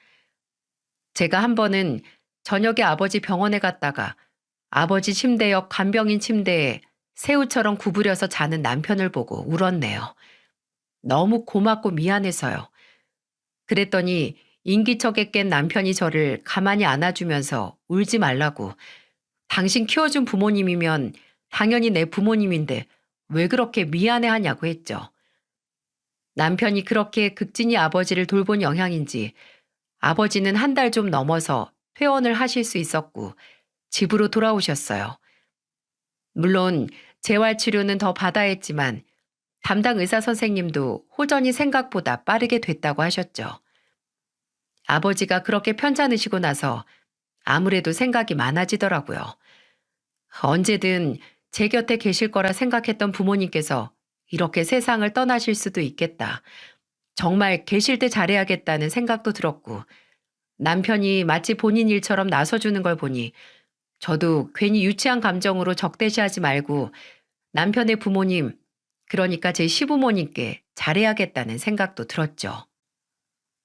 제가 한 번은 저녁에 아버지 병원에 갔다가 아버지 침대 옆 간병인 침대에 새우처럼 구부려서 자는 남편을 보고 울었네요. 너무 고맙고 미안해서요. 그랬더니 인기척에 깬 남편이 저를 가만히 안아주면서 울지 말라고 당신 키워준 부모님이면 당연히 내 부모님인데 왜 그렇게 미안해하냐고 했죠. 남편이 그렇게 극진히 아버지를 돌본 영향인지 아버지는 한 달 좀 넘어서 퇴원을 하실 수 있었고 집으로 돌아오셨어요. 물론 재활치료는 더 받아야 했지만 담당 의사 선생님도 호전이 생각보다 빠르게 됐다고 하셨죠. 아버지가 그렇게 편찮으시고 나서 아무래도 생각이 많아지더라고요. 언제든 제 곁에 계실 거라 생각했던 부모님께서 이렇게 세상을 떠나실 수도 있겠다. 정말 계실 때 잘해야겠다는 생각도 들었고 남편이 마치 본인 일처럼 나서주는 걸 보니 저도 괜히 유치한 감정으로 적대시하지 말고 남편의 부모님, 그러니까 제 시부모님께 잘해야겠다는 생각도 들었죠.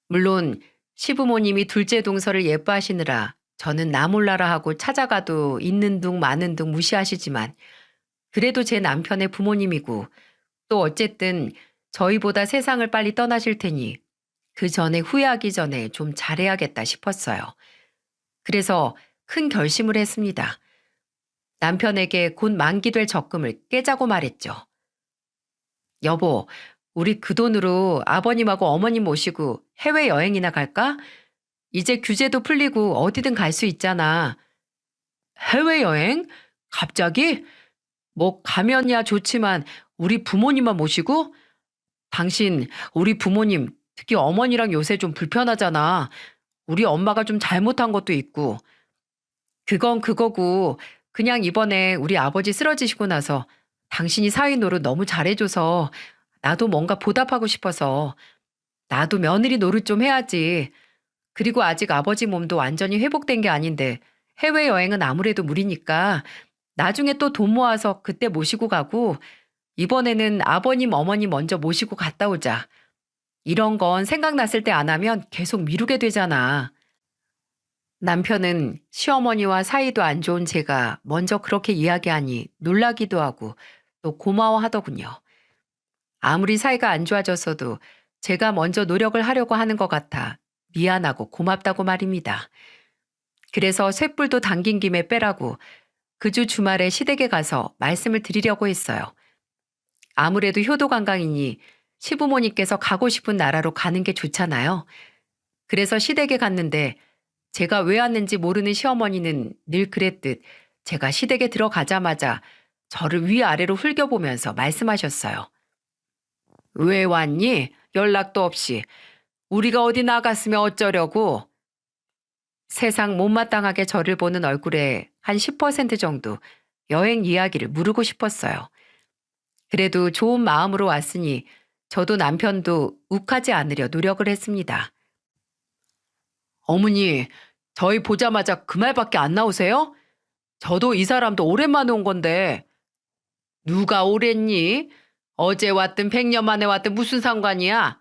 물론 시부모님이 둘째 동서를 예뻐하시느라 저는 나 몰라라 하고 찾아가도 있는 둥 마는 둥 무시하시지만 그래도 제 남편의 부모님이고 또 어쨌든 저희보다 세상을 빨리 떠나실 테니 그 전에 후회하기 전에 좀 잘해야겠다 싶었어요. 그래서 큰 결심을 했습니다. 남편에게 곧 만기될 적금을 깨자고 말했죠. 여보, 우리 그 돈으로 아버님하고 어머님 모시고 해외여행이나 갈까? 이제 규제도 풀리고 어디든 갈 수 있잖아. 해외여행? 갑자기? 뭐 가면야 좋지만 우리 부모님만 모시고? 당신, 우리 부모님, 특히 어머니랑 요새 좀 불편하잖아. 우리 엄마가 좀 잘못한 것도 있고. 그건 그거고, 그냥 이번에 우리 아버지 쓰러지시고 나서 당신이 사위 노릇 너무 잘해줘서 나도 뭔가 보답하고 싶어서 나도 며느리 노릇 좀 해야지. 그리고 아직 아버지 몸도 완전히 회복된 게 아닌데 해외여행은 아무래도 무리니까 나중에 또 돈 모아서 그때 모시고 가고 이번에는 아버님, 어머니 먼저 모시고 갔다 오자. 이런 건 생각났을 때 안 하면 계속 미루게 되잖아. 남편은 시어머니와 사이도 안 좋은 제가 먼저 그렇게 이야기하니 놀라기도 하고 또 고마워하더군요. 아무리 사이가 안 좋아졌어도 제가 먼저 노력을 하려고 하는 것 같아 미안하고 고맙다고 말입니다. 그래서 쇳불도 당긴 김에 빼라고 그 주 주말에 시댁에 가서 말씀을 드리려고 했어요. 아무래도 효도관광이니 시부모님께서 가고 싶은 나라로 가는 게 좋잖아요. 그래서 시댁에 갔는데 제가 왜 왔는지 모르는 시어머니는 늘 그랬듯 제가 시댁에 들어가자마자 저를 위아래로 흘겨보면서 말씀하셨어요. 왜 왔니? 연락도 없이. 우리가 어디 나갔으면 어쩌려고. 세상 못마땅하게 저를 보는 얼굴에 한 10% 정도 여행 이야기를 물으고 싶었어요. 그래도 좋은 마음으로 왔으니 저도 남편도 욱하지 않으려 노력을 했습니다. 어머니, 저희 보자마자 그 말밖에 안 나오세요? 저도 이 사람도 오랜만에 온 건데. 누가 오랬니? 어제 왔든 100년 만에 왔든 무슨 상관이야?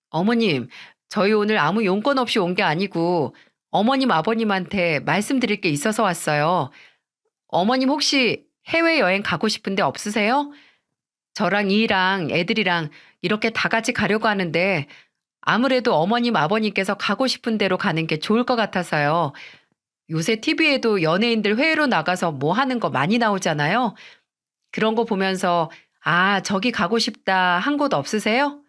어머님, 저희 오늘 아무 용건 없이 온 게 아니고 어머님, 아버님한테 말씀드릴 게 있어서 왔어요. 어머님 혹시 해외여행 가고 싶은데 없으세요? 저랑 이랑 애들이랑 이렇게 다 같이 가려고 하는데 아무래도 어머님, 아버님께서 가고 싶은 대로 가는 게 좋을 것 같아서요. 요새 TV에도 연예인들 해외로 나가서 뭐 하는 거 많이 나오잖아요. 그런 거 보면서 아, 저기 가고 싶다 한 곳 없으세요?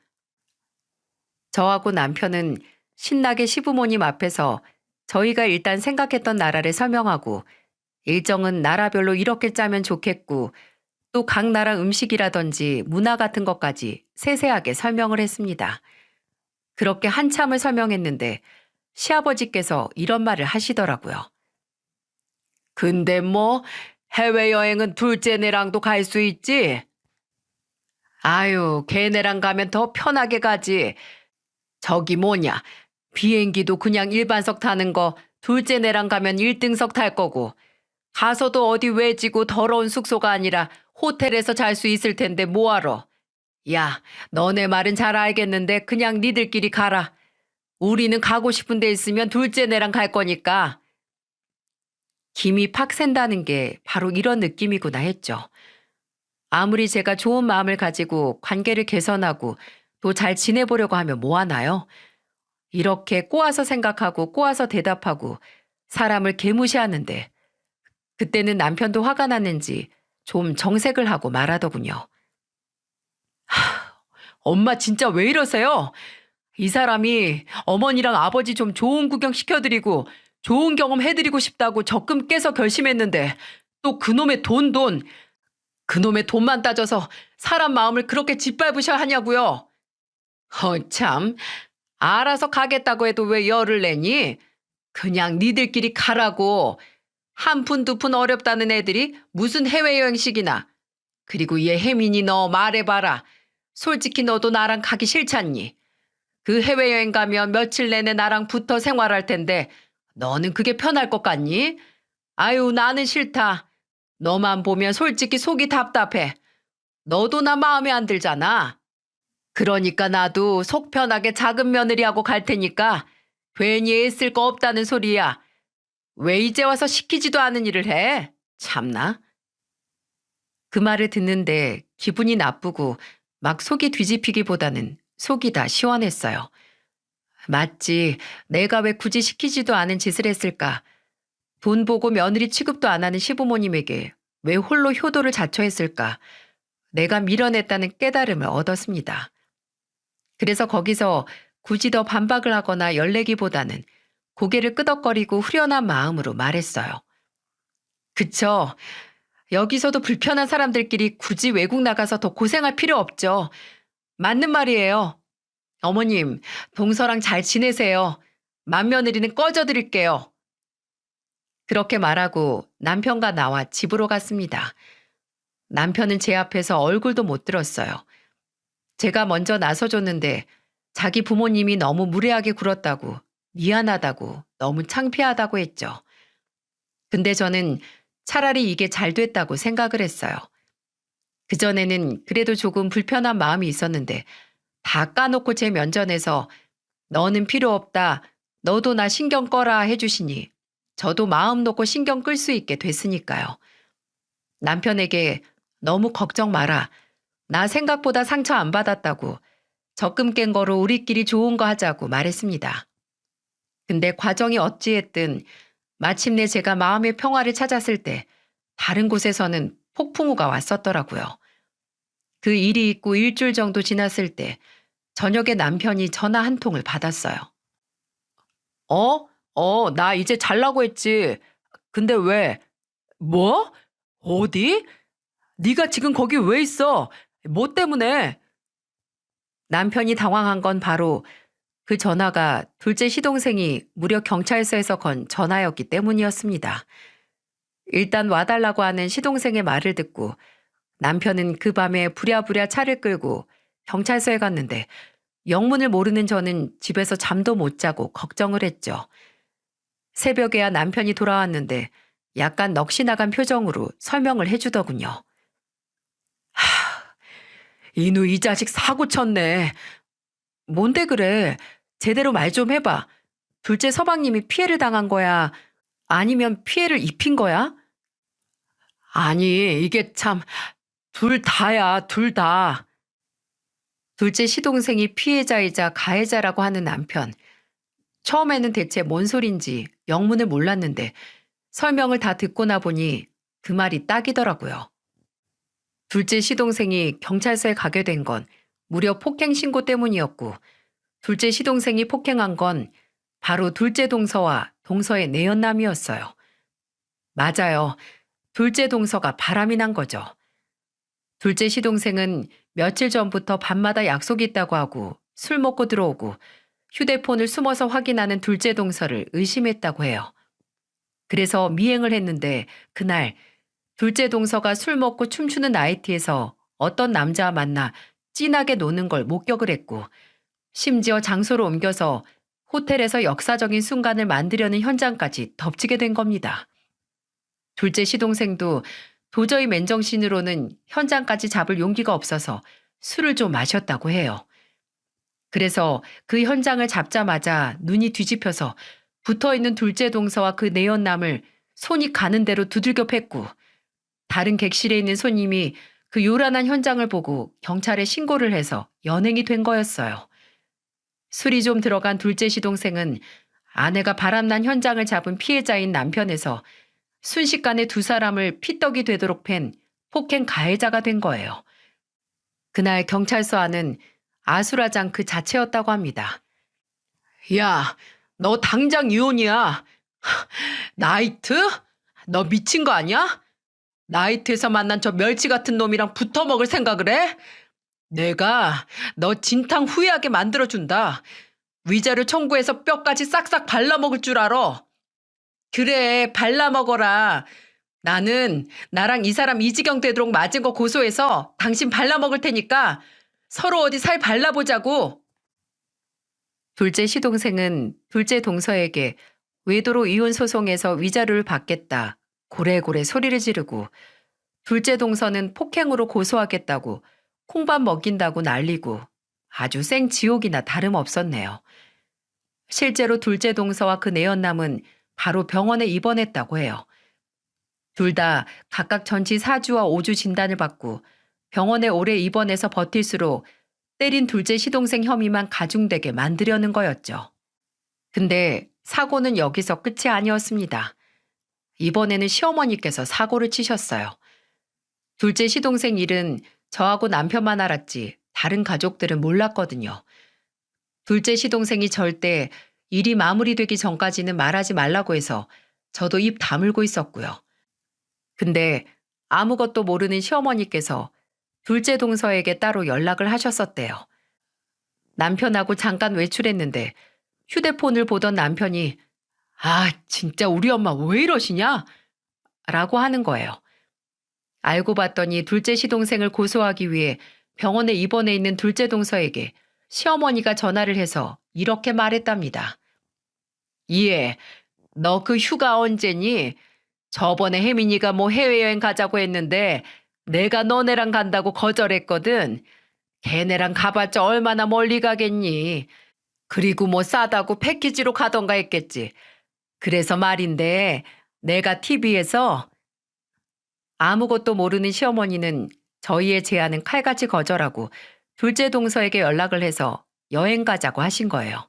저하고 남편은 신나게 시부모님 앞에서 저희가 일단 생각했던 나라를 설명하고 일정은 나라별로 이렇게 짜면 좋겠고 또 각 나라 음식이라든지 문화 같은 것까지 세세하게 설명을 했습니다. 그렇게 한참을 설명했는데 시아버지께서 이런 말을 하시더라고요. 근데 뭐 해외여행은 둘째네랑도 갈 수 있지? 아유, 걔네랑 가면 더 편하게 가지. 저기 뭐냐, 비행기도 그냥 일반석 타는 거 둘째네랑 가면 1등석 탈 거고 가서도 어디 외지고 더러운 숙소가 아니라 호텔에서 잘 수 있을 텐데 뭐하러. 야, 너네 말은 잘 알겠는데 그냥 니들끼리 가라. 우리는 가고 싶은 데 있으면 둘째네랑 갈 거니까. 김이 팍 샌다는 게 바로 이런 느낌이구나 했죠. 아무리 제가 좋은 마음을 가지고 관계를 개선하고 또 잘 지내보려고 하면 뭐 하나요? 이렇게 꼬아서 생각하고 꼬아서 대답하고 사람을 개무시하는데 그때는 남편도 화가 났는지 좀 정색을 하고 말하더군요. 엄마 진짜 왜 이러세요? 이 사람이 어머니랑 아버지 좀 좋은 구경 시켜드리고 좋은 경험 해드리고 싶다고 적금 깨서 결심했는데 또 그놈의 돈만 따져서 사람 마음을 그렇게 짓밟으셔야 하냐고요. 참, 알아서 가겠다고 해도 왜 열을 내니? 그냥 니들끼리 가라고. 한 푼 두 푼 어렵다는 애들이 무슨 해외여행식이나. 그리고 얘 혜민이 너 말해봐라. 솔직히 너도 나랑 가기 싫잖니? 그 해외여행 가면 며칠 내내 나랑 붙어 생활할 텐데 너는 그게 편할 것 같니? 아유, 나는 싫다. 너만 보면 솔직히 속이 답답해. 너도 나 마음에 안 들잖아. 그러니까 나도 속 편하게 작은 며느리하고 갈 테니까 괜히 애쓸 거 없다는 소리야. 왜 이제 와서 시키지도 않은 일을 해? 참나. 그 말을 듣는데 기분이 나쁘고 막 속이 뒤집히기보다는 속이 다 시원했어요. 맞지. 내가 왜 굳이 시키지도 않은 짓을 했을까? 돈 보고 며느리 취급도 안 하는 시부모님에게 왜 홀로 효도를 자처했을까? 내가 밀어냈다는 깨달음을 얻었습니다. 그래서 거기서 굳이 더 반박을 하거나 열내기보다는 고개를 끄덕거리고 후련한 마음으로 말했어요. 그쵸. 여기서도 불편한 사람들끼리 굳이 외국 나가서 더 고생할 필요 없죠. 맞는 말이에요. 어머님, 동서랑 잘 지내세요. 맏며느리는 꺼져 드릴게요. 그렇게 말하고 남편과 나와 집으로 갔습니다. 남편은 제 앞에서 얼굴도 못 들었어요. 제가 먼저 나서줬는데 자기 부모님이 너무 무례하게 굴었다고, 미안하다고, 너무 창피하다고 했죠. 근데 저는 차라리 이게 잘 됐다고 생각을 했어요. 그전에는 그래도 조금 불편한 마음이 있었는데 다 까놓고 제 면전에서 너는 필요 없다, 너도 나 신경 꺼라 해주시니 저도 마음 놓고 신경 끌 수 있게 됐으니까요. 남편에게 너무 걱정 마라. 나 생각보다 상처 안 받았다고 적금 깬 거로 우리끼리 좋은 거 하자고 말했습니다. 근데 과정이 어찌했든 마침내 제가 마음의 평화를 찾았을 때 다른 곳에서는 폭풍우가 왔었더라고요. 그 일이 있고 일주일 정도 지났을 때 저녁에 남편이 전화 한 통을 받았어요. 나 이제 잘라고 했지. 근데 왜? 뭐? 어디? 네가 지금 거기 왜 있어? 뭐 때문에? 남편이 당황한 건 바로 그 전화가 둘째 시동생이 무려 경찰서에서 건 전화였기 때문이었습니다. 일단 와달라고 하는 시동생의 말을 듣고 남편은 그 밤에 부랴부랴 차를 끌고 경찰서에 갔는데 영문을 모르는 저는 집에서 잠도 못 자고 걱정을 했죠. 새벽에야 남편이 돌아왔는데 약간 넋이 나간 표정으로 설명을 해주더군요. 이누 이 자식 사고 쳤네. 뭔데 그래? 제대로 말 좀 해봐. 둘째 서방님이 피해를 당한 거야? 아니면 피해를 입힌 거야? 아니, 이게 참, 둘 다야, 둘 다. 둘째 시동생이 피해자이자 가해자라고 하는 남편. 처음에는 대체 뭔 소린지 영문을 몰랐는데 설명을 다 듣고 나 보니 그 말이 딱이더라고요. 둘째 시동생이 경찰서에 가게 된 건 무려 폭행 신고 때문이었고 둘째 시동생이 폭행한 건 바로 둘째 동서와 동서의 내연남이었어요. 맞아요. 둘째 동서가 바람이 난 거죠. 둘째 시동생은 며칠 전부터 밤마다 약속이 있다고 하고 술 먹고 들어오고 휴대폰을 숨어서 확인하는 둘째 동서를 의심했다고 해요. 그래서 미행을 했는데 그날 둘째 동서가 술 먹고 춤추는 나이트에서 어떤 남자와 만나 진하게 노는 걸 목격을 했고 심지어 장소를 옮겨서 호텔에서 역사적인 순간을 만들려는 현장까지 덮치게 된 겁니다. 둘째 시동생도 도저히 맨정신으로는 현장까지 잡을 용기가 없어서 술을 좀 마셨다고 해요. 그래서 그 현장을 잡자마자 눈이 뒤집혀서 붙어있는 둘째 동서와 그 내연남을 손이 가는 대로 두들겨 팼고 다른 객실에 있는 손님이 그 요란한 현장을 보고 경찰에 신고를 해서 연행이 된 거였어요. 술이 좀 들어간 둘째 시동생은 아내가 바람난 현장을 잡은 피해자인 남편에서 순식간에 두 사람을 피떡이 되도록 팬 폭행 가해자가 된 거예요. 그날 경찰서 안은 아수라장 그 자체였다고 합니다. 야, 너 당장 이혼이야. 나이트? 너 미친 거 아니야? 나이트에서 만난 저 멸치 같은 놈이랑 붙어 먹을 생각을 해? 내가 너 진탕 후회하게 만들어준다. 위자료 청구해서 뼈까지 싹싹 발라먹을 줄 알아. 그래, 발라먹어라. 나는 나랑 이 사람 이지경 되도록 맞은 거 고소해서 당신 발라먹을 테니까 서로 어디 살 발라보자고. 둘째 시동생은 둘째 동서에게 외도로 이혼 소송에서 위자료를 받겠다. 고래고래 소리를 지르고 둘째 동서는 폭행으로 고소하겠다고 콩밥 먹인다고 난리고 아주 생지옥이나 다름없었네요. 실제로 둘째 동서와 그 내연남은 바로 병원에 입원했다고 해요. 둘 다 각각 전치 4주와 5주 진단을 받고 병원에 오래 입원해서 버틸수록 때린 둘째 시동생 혐의만 가중되게 만들려는 거였죠. 근데 사고는 여기서 끝이 아니었습니다. 이번에는 시어머니께서 사고를 치셨어요. 둘째 시동생 일은 저하고 남편만 알았지 다른 가족들은 몰랐거든요. 둘째 시동생이 절대 일이 마무리되기 전까지는 말하지 말라고 해서 저도 입 다물고 있었고요. 근데 아무것도 모르는 시어머니께서 둘째 동서에게 따로 연락을 하셨었대요. 남편하고 잠깐 외출했는데 휴대폰을 보던 남편이 "아, 진짜 우리 엄마 왜 이러시냐?" 라고 하는 거예요. 알고 봤더니 둘째 시동생을 고소하기 위해 병원에 입원해 있는 둘째 동서에게 시어머니가 전화를 해서 이렇게 말했답니다. "예, 너 그 휴가 언제니? 저번에 혜민이가 뭐 해외여행 가자고 했는데 내가 너네랑 간다고 거절했거든. 걔네랑 가봤자 얼마나 멀리 가겠니? 그리고 뭐 싸다고 패키지로 가던가 했겠지. 그래서 말인데 내가 TV에서." 아무것도 모르는 시어머니는 저희의 제안은 칼같이 거절하고 둘째 동서에게 연락을 해서 여행 가자고 하신 거예요.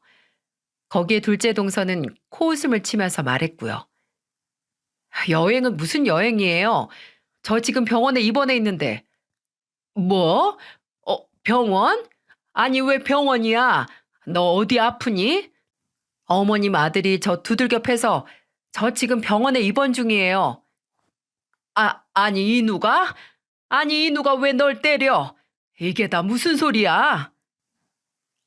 거기에 둘째 동서는 코웃음을 치면서 말했고요. "여행은 무슨 여행이에요? 저 지금 병원에 입원해 있는데." "뭐? 병원? 아니 왜 병원이야? 너 어디 아프니?" "어머님 아들이 저 두들겨 패서 저 지금 병원에 입원 중이에요." 아니 이누가? 아니 이누가 왜 널 때려? 이게 다 무슨 소리야?"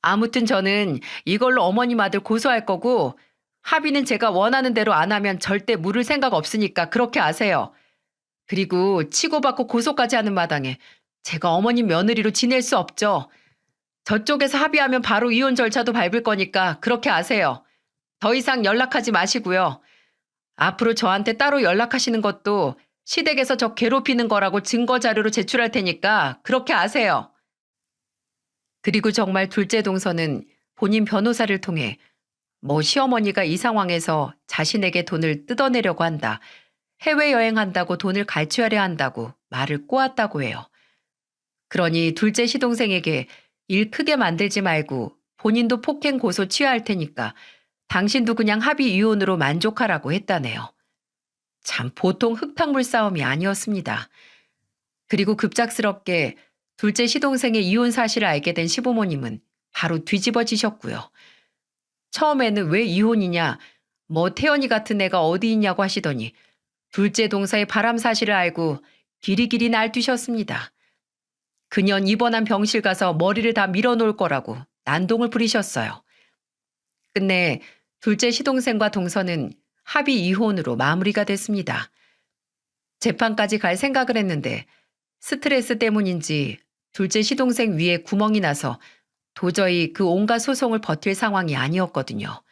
아무튼 저는 이걸로 어머님 아들 고소할 거고 합의는 제가 원하는 대로 안 하면 절대 물을 생각 없으니까 그렇게 아세요. 그리고 치고받고 고소까지 하는 마당에 제가 어머님 며느리로 지낼 수 없죠. 저쪽에서 합의하면 바로 이혼 절차도 밟을 거니까 그렇게 아세요. 더 이상 연락하지 마시고요. 앞으로 저한테 따로 연락하시는 것도 시댁에서 저 괴롭히는 거라고 증거 자료로 제출할 테니까 그렇게 아세요. 그리고 정말 둘째 동서는 본인 변호사를 통해 뭐 시어머니가 이 상황에서 자신에게 돈을 뜯어내려고 한다, 해외여행한다고 돈을 갈취하려 한다고 말을 꼬았다고 해요. 그러니 둘째 시동생에게 일 크게 만들지 말고 본인도 폭행 고소 취하할 테니까 당신도 그냥 합의 이혼으로 만족하라고 했다네요. 참 보통 흙탕물 싸움이 아니었습니다. 그리고 급작스럽게 둘째 시동생의 이혼 사실을 알게 된 시부모님은 바로 뒤집어지셨고요. 처음에는 왜 이혼이냐, 뭐 태연이 같은 애가 어디 있냐고 하시더니 둘째 동서의 바람 사실을 알고 길이길이 날뛰셨습니다. 그년 입원한 병실 가서 머리를 다 밀어놓을 거라고 난동을 부리셨어요. 끝내 둘째 시동생과 동서는 합의 이혼으로 마무리가 됐습니다. 재판까지 갈 생각을 했는데 스트레스 때문인지 둘째 시동생 위에 구멍이 나서 도저히 그 온갖 소송을 버틸 상황이 아니었거든요.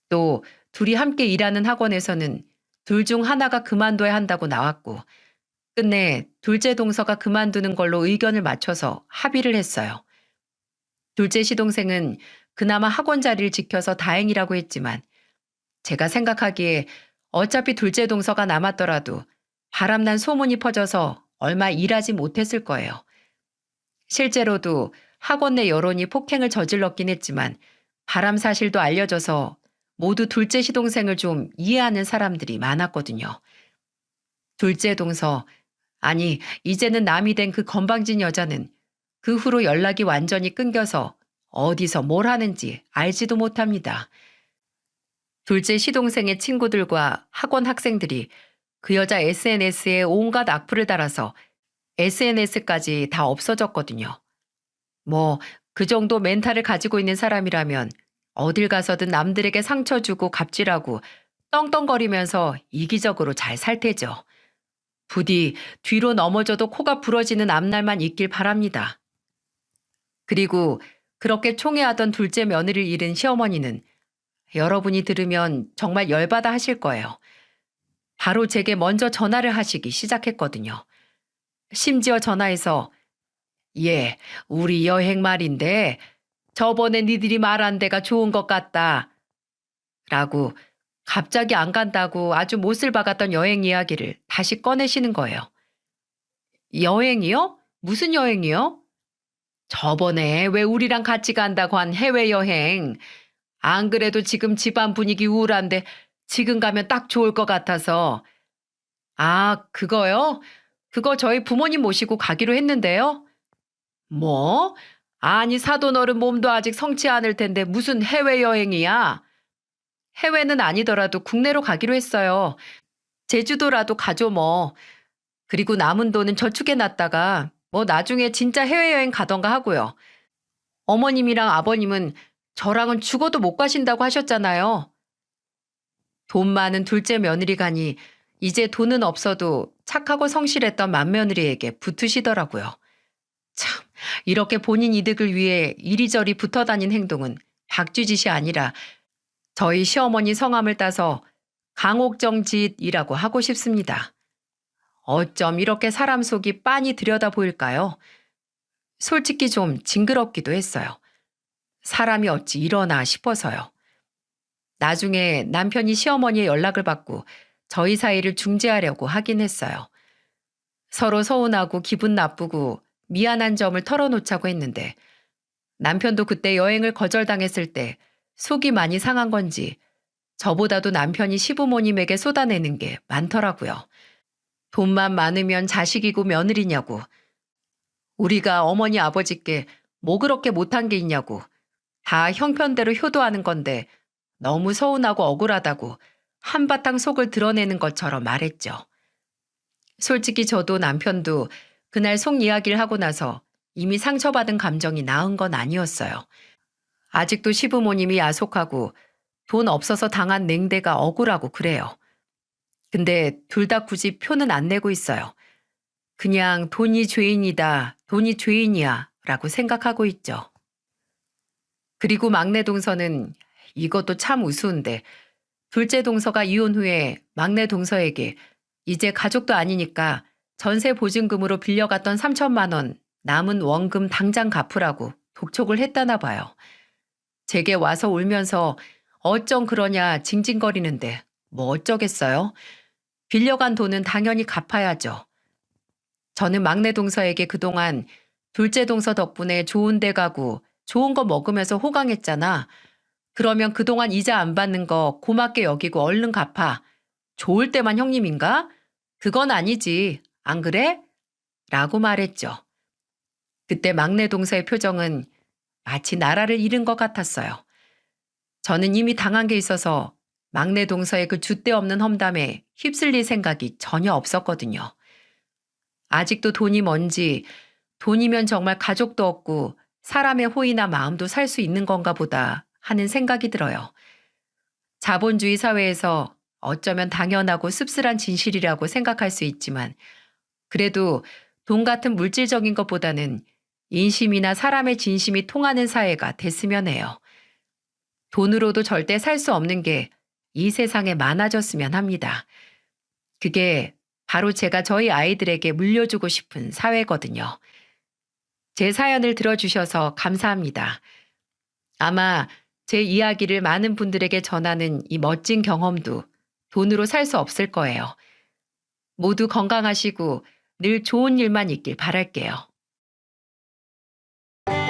또 둘이 함께 일하는 학원에서는 둘 중 하나가 그만둬야 한다고 나왔고 끝내 둘째 동서가 그만두는 걸로 의견을 맞춰서 합의를 했어요. 둘째 시동생은 그나마 학원 자리를 지켜서 다행이라고 했지만 제가 생각하기에 어차피 둘째 동서가 남았더라도 바람난 소문이 퍼져서 얼마 일하지 못했을 거예요. 실제로도 학원 내 여론이 폭행을 저질렀긴 했지만 바람 사실도 알려져서 모두 둘째 시동생을 좀 이해하는 사람들이 많았거든요. 둘째 동서, 아니 이제는 남이 된 그 건방진 여자는 그 후로 연락이 완전히 끊겨서 어디서 뭘 하는지 알지도 못합니다. 둘째 시동생의 친구들과 학원 학생들이 그 여자 SNS에 온갖 악플을 달아서 SNS까지 다 없어졌거든요. 뭐 그 정도 멘탈을 가지고 있는 사람이라면 어딜 가서든 남들에게 상처 주고 갑질하고 떵떵거리면서 이기적으로 잘 살 테죠. 부디 뒤로 넘어져도 코가 부러지는 앞날만 있길 바랍니다. 그리고 그렇게 총애하던 둘째 며느리를 잃은 시어머니는 여러분이 들으면 정말 열받아 하실 거예요. 바로 제게 먼저 전화를 하시기 시작했거든요. 심지어 전화해서 "예, 우리 여행 말인데 저번에 니들이 말한 데가 좋은 것 같다." 라고 갑자기 안 간다고 아주 못을 박았던 여행 이야기를 다시 꺼내시는 거예요. "여행이요? 무슨 여행이요?" "저번에 왜 우리랑 같이 간다고 한 해외여행. 안 그래도 지금 집안 분위기 우울한데 지금 가면 딱 좋을 것 같아서." "아, 그거요? 그거 저희 부모님 모시고 가기로 했는데요." "뭐? 아니, 사돈 어른 몸도 아직 성치 않을 텐데 무슨 해외여행이야? 해외는 아니더라도 국내로 가기로 했어요. 제주도라도 가죠 뭐. 그리고 남은 돈은 저축해 놨다가 뭐 나중에 진짜 해외여행 가던가 하고요. 어머님이랑 아버님은 저랑은 죽어도 못 가신다고 하셨잖아요. 돈 많은 둘째 며느리가니 이제 돈은 없어도 착하고 성실했던 맏며느리에게 붙으시더라고요. 참, 이렇게 본인 이득을 위해 이리저리 붙어 다닌 행동은 박쥐짓이 아니라 저희 시어머니 성함을 따서 강옥정짓이라고 하고 싶습니다. 어쩜 이렇게 사람 속이 빤히 들여다 보일까요? 솔직히 좀 징그럽기도 했어요. 사람이 어찌 이러나 싶어서요. 나중에 남편이 시어머니의 연락을 받고 저희 사이를 중재하려고 하긴 했어요. 서로 서운하고 기분 나쁘고 미안한 점을 털어놓자고 했는데 남편도 그때 여행을 거절당했을 때 속이 많이 상한 건지 저보다도 남편이 시부모님에게 쏟아내는 게 많더라고요. 돈만 많으면 자식이고 며느리냐고, 우리가 어머니 아버지께 뭐 그렇게 못한 게 있냐고, 다 형편대로 효도하는 건데 너무 서운하고 억울하다고 한바탕 속을 드러내는 것처럼 말했죠. 솔직히 저도 남편도 그날 속 이야기를 하고 나서 이미 상처받은 감정이 나은 건 아니었어요. 아직도 시부모님이 야속하고 돈 없어서 당한 냉대가 억울하고 그래요. 근데 둘 다 굳이 표는 안 내고 있어요. 그냥 돈이 죄인이다, 돈이 죄인이야 라고 생각하고 있죠. 그리고 막내 동서는 이것도 참 우스운데 둘째 동서가 이혼 후에 막내 동서에게 이제 가족도 아니니까 전세 보증금으로 빌려갔던 3천만 원 남은 원금 당장 갚으라고 독촉을 했다나 봐요. 제게 와서 울면서 어쩜 그러냐 징징거리는데 뭐 어쩌겠어요? 빌려간 돈은 당연히 갚아야죠. 저는 막내 동서에게 그동안 둘째 동서 덕분에 좋은 데 가고 좋은 거 먹으면서 호강했잖아. 그러면 그동안 이자 안 받는 거 고맙게 여기고 얼른 갚아. 좋을 때만 형님인가? 그건 아니지. 안 그래? 라고 말했죠. 그때 막내 동서의 표정은 마치 나라를 잃은 것 같았어요. 저는 이미 당한 게 있어서 막내 동서의 그 줏대 없는 험담에 휩쓸릴 생각이 전혀 없었거든요. 아직도 돈이 뭔지, 돈이면 정말 가족도 없고 사람의 호의나 마음도 살 수 있는 건가 보다 하는 생각이 들어요. 자본주의 사회에서 어쩌면 당연하고 씁쓸한 진실이라고 생각할 수 있지만 그래도 돈 같은 물질적인 것보다는 인심이나 사람의 진심이 통하는 사회가 됐으면 해요. 돈으로도 절대 살 수 없는 게 이 세상에 많아졌으면 합니다. 그게 바로 제가 저희 아이들에게 물려주고 싶은 사회거든요. 제 사연을 들어주셔서 감사합니다. 아마 제 이야기를 많은 분들에게 전하는 이 멋진 경험도 돈으로 살 수 없을 거예요. 모두 건강하시고 늘 좋은 일만 있길 바랄게요.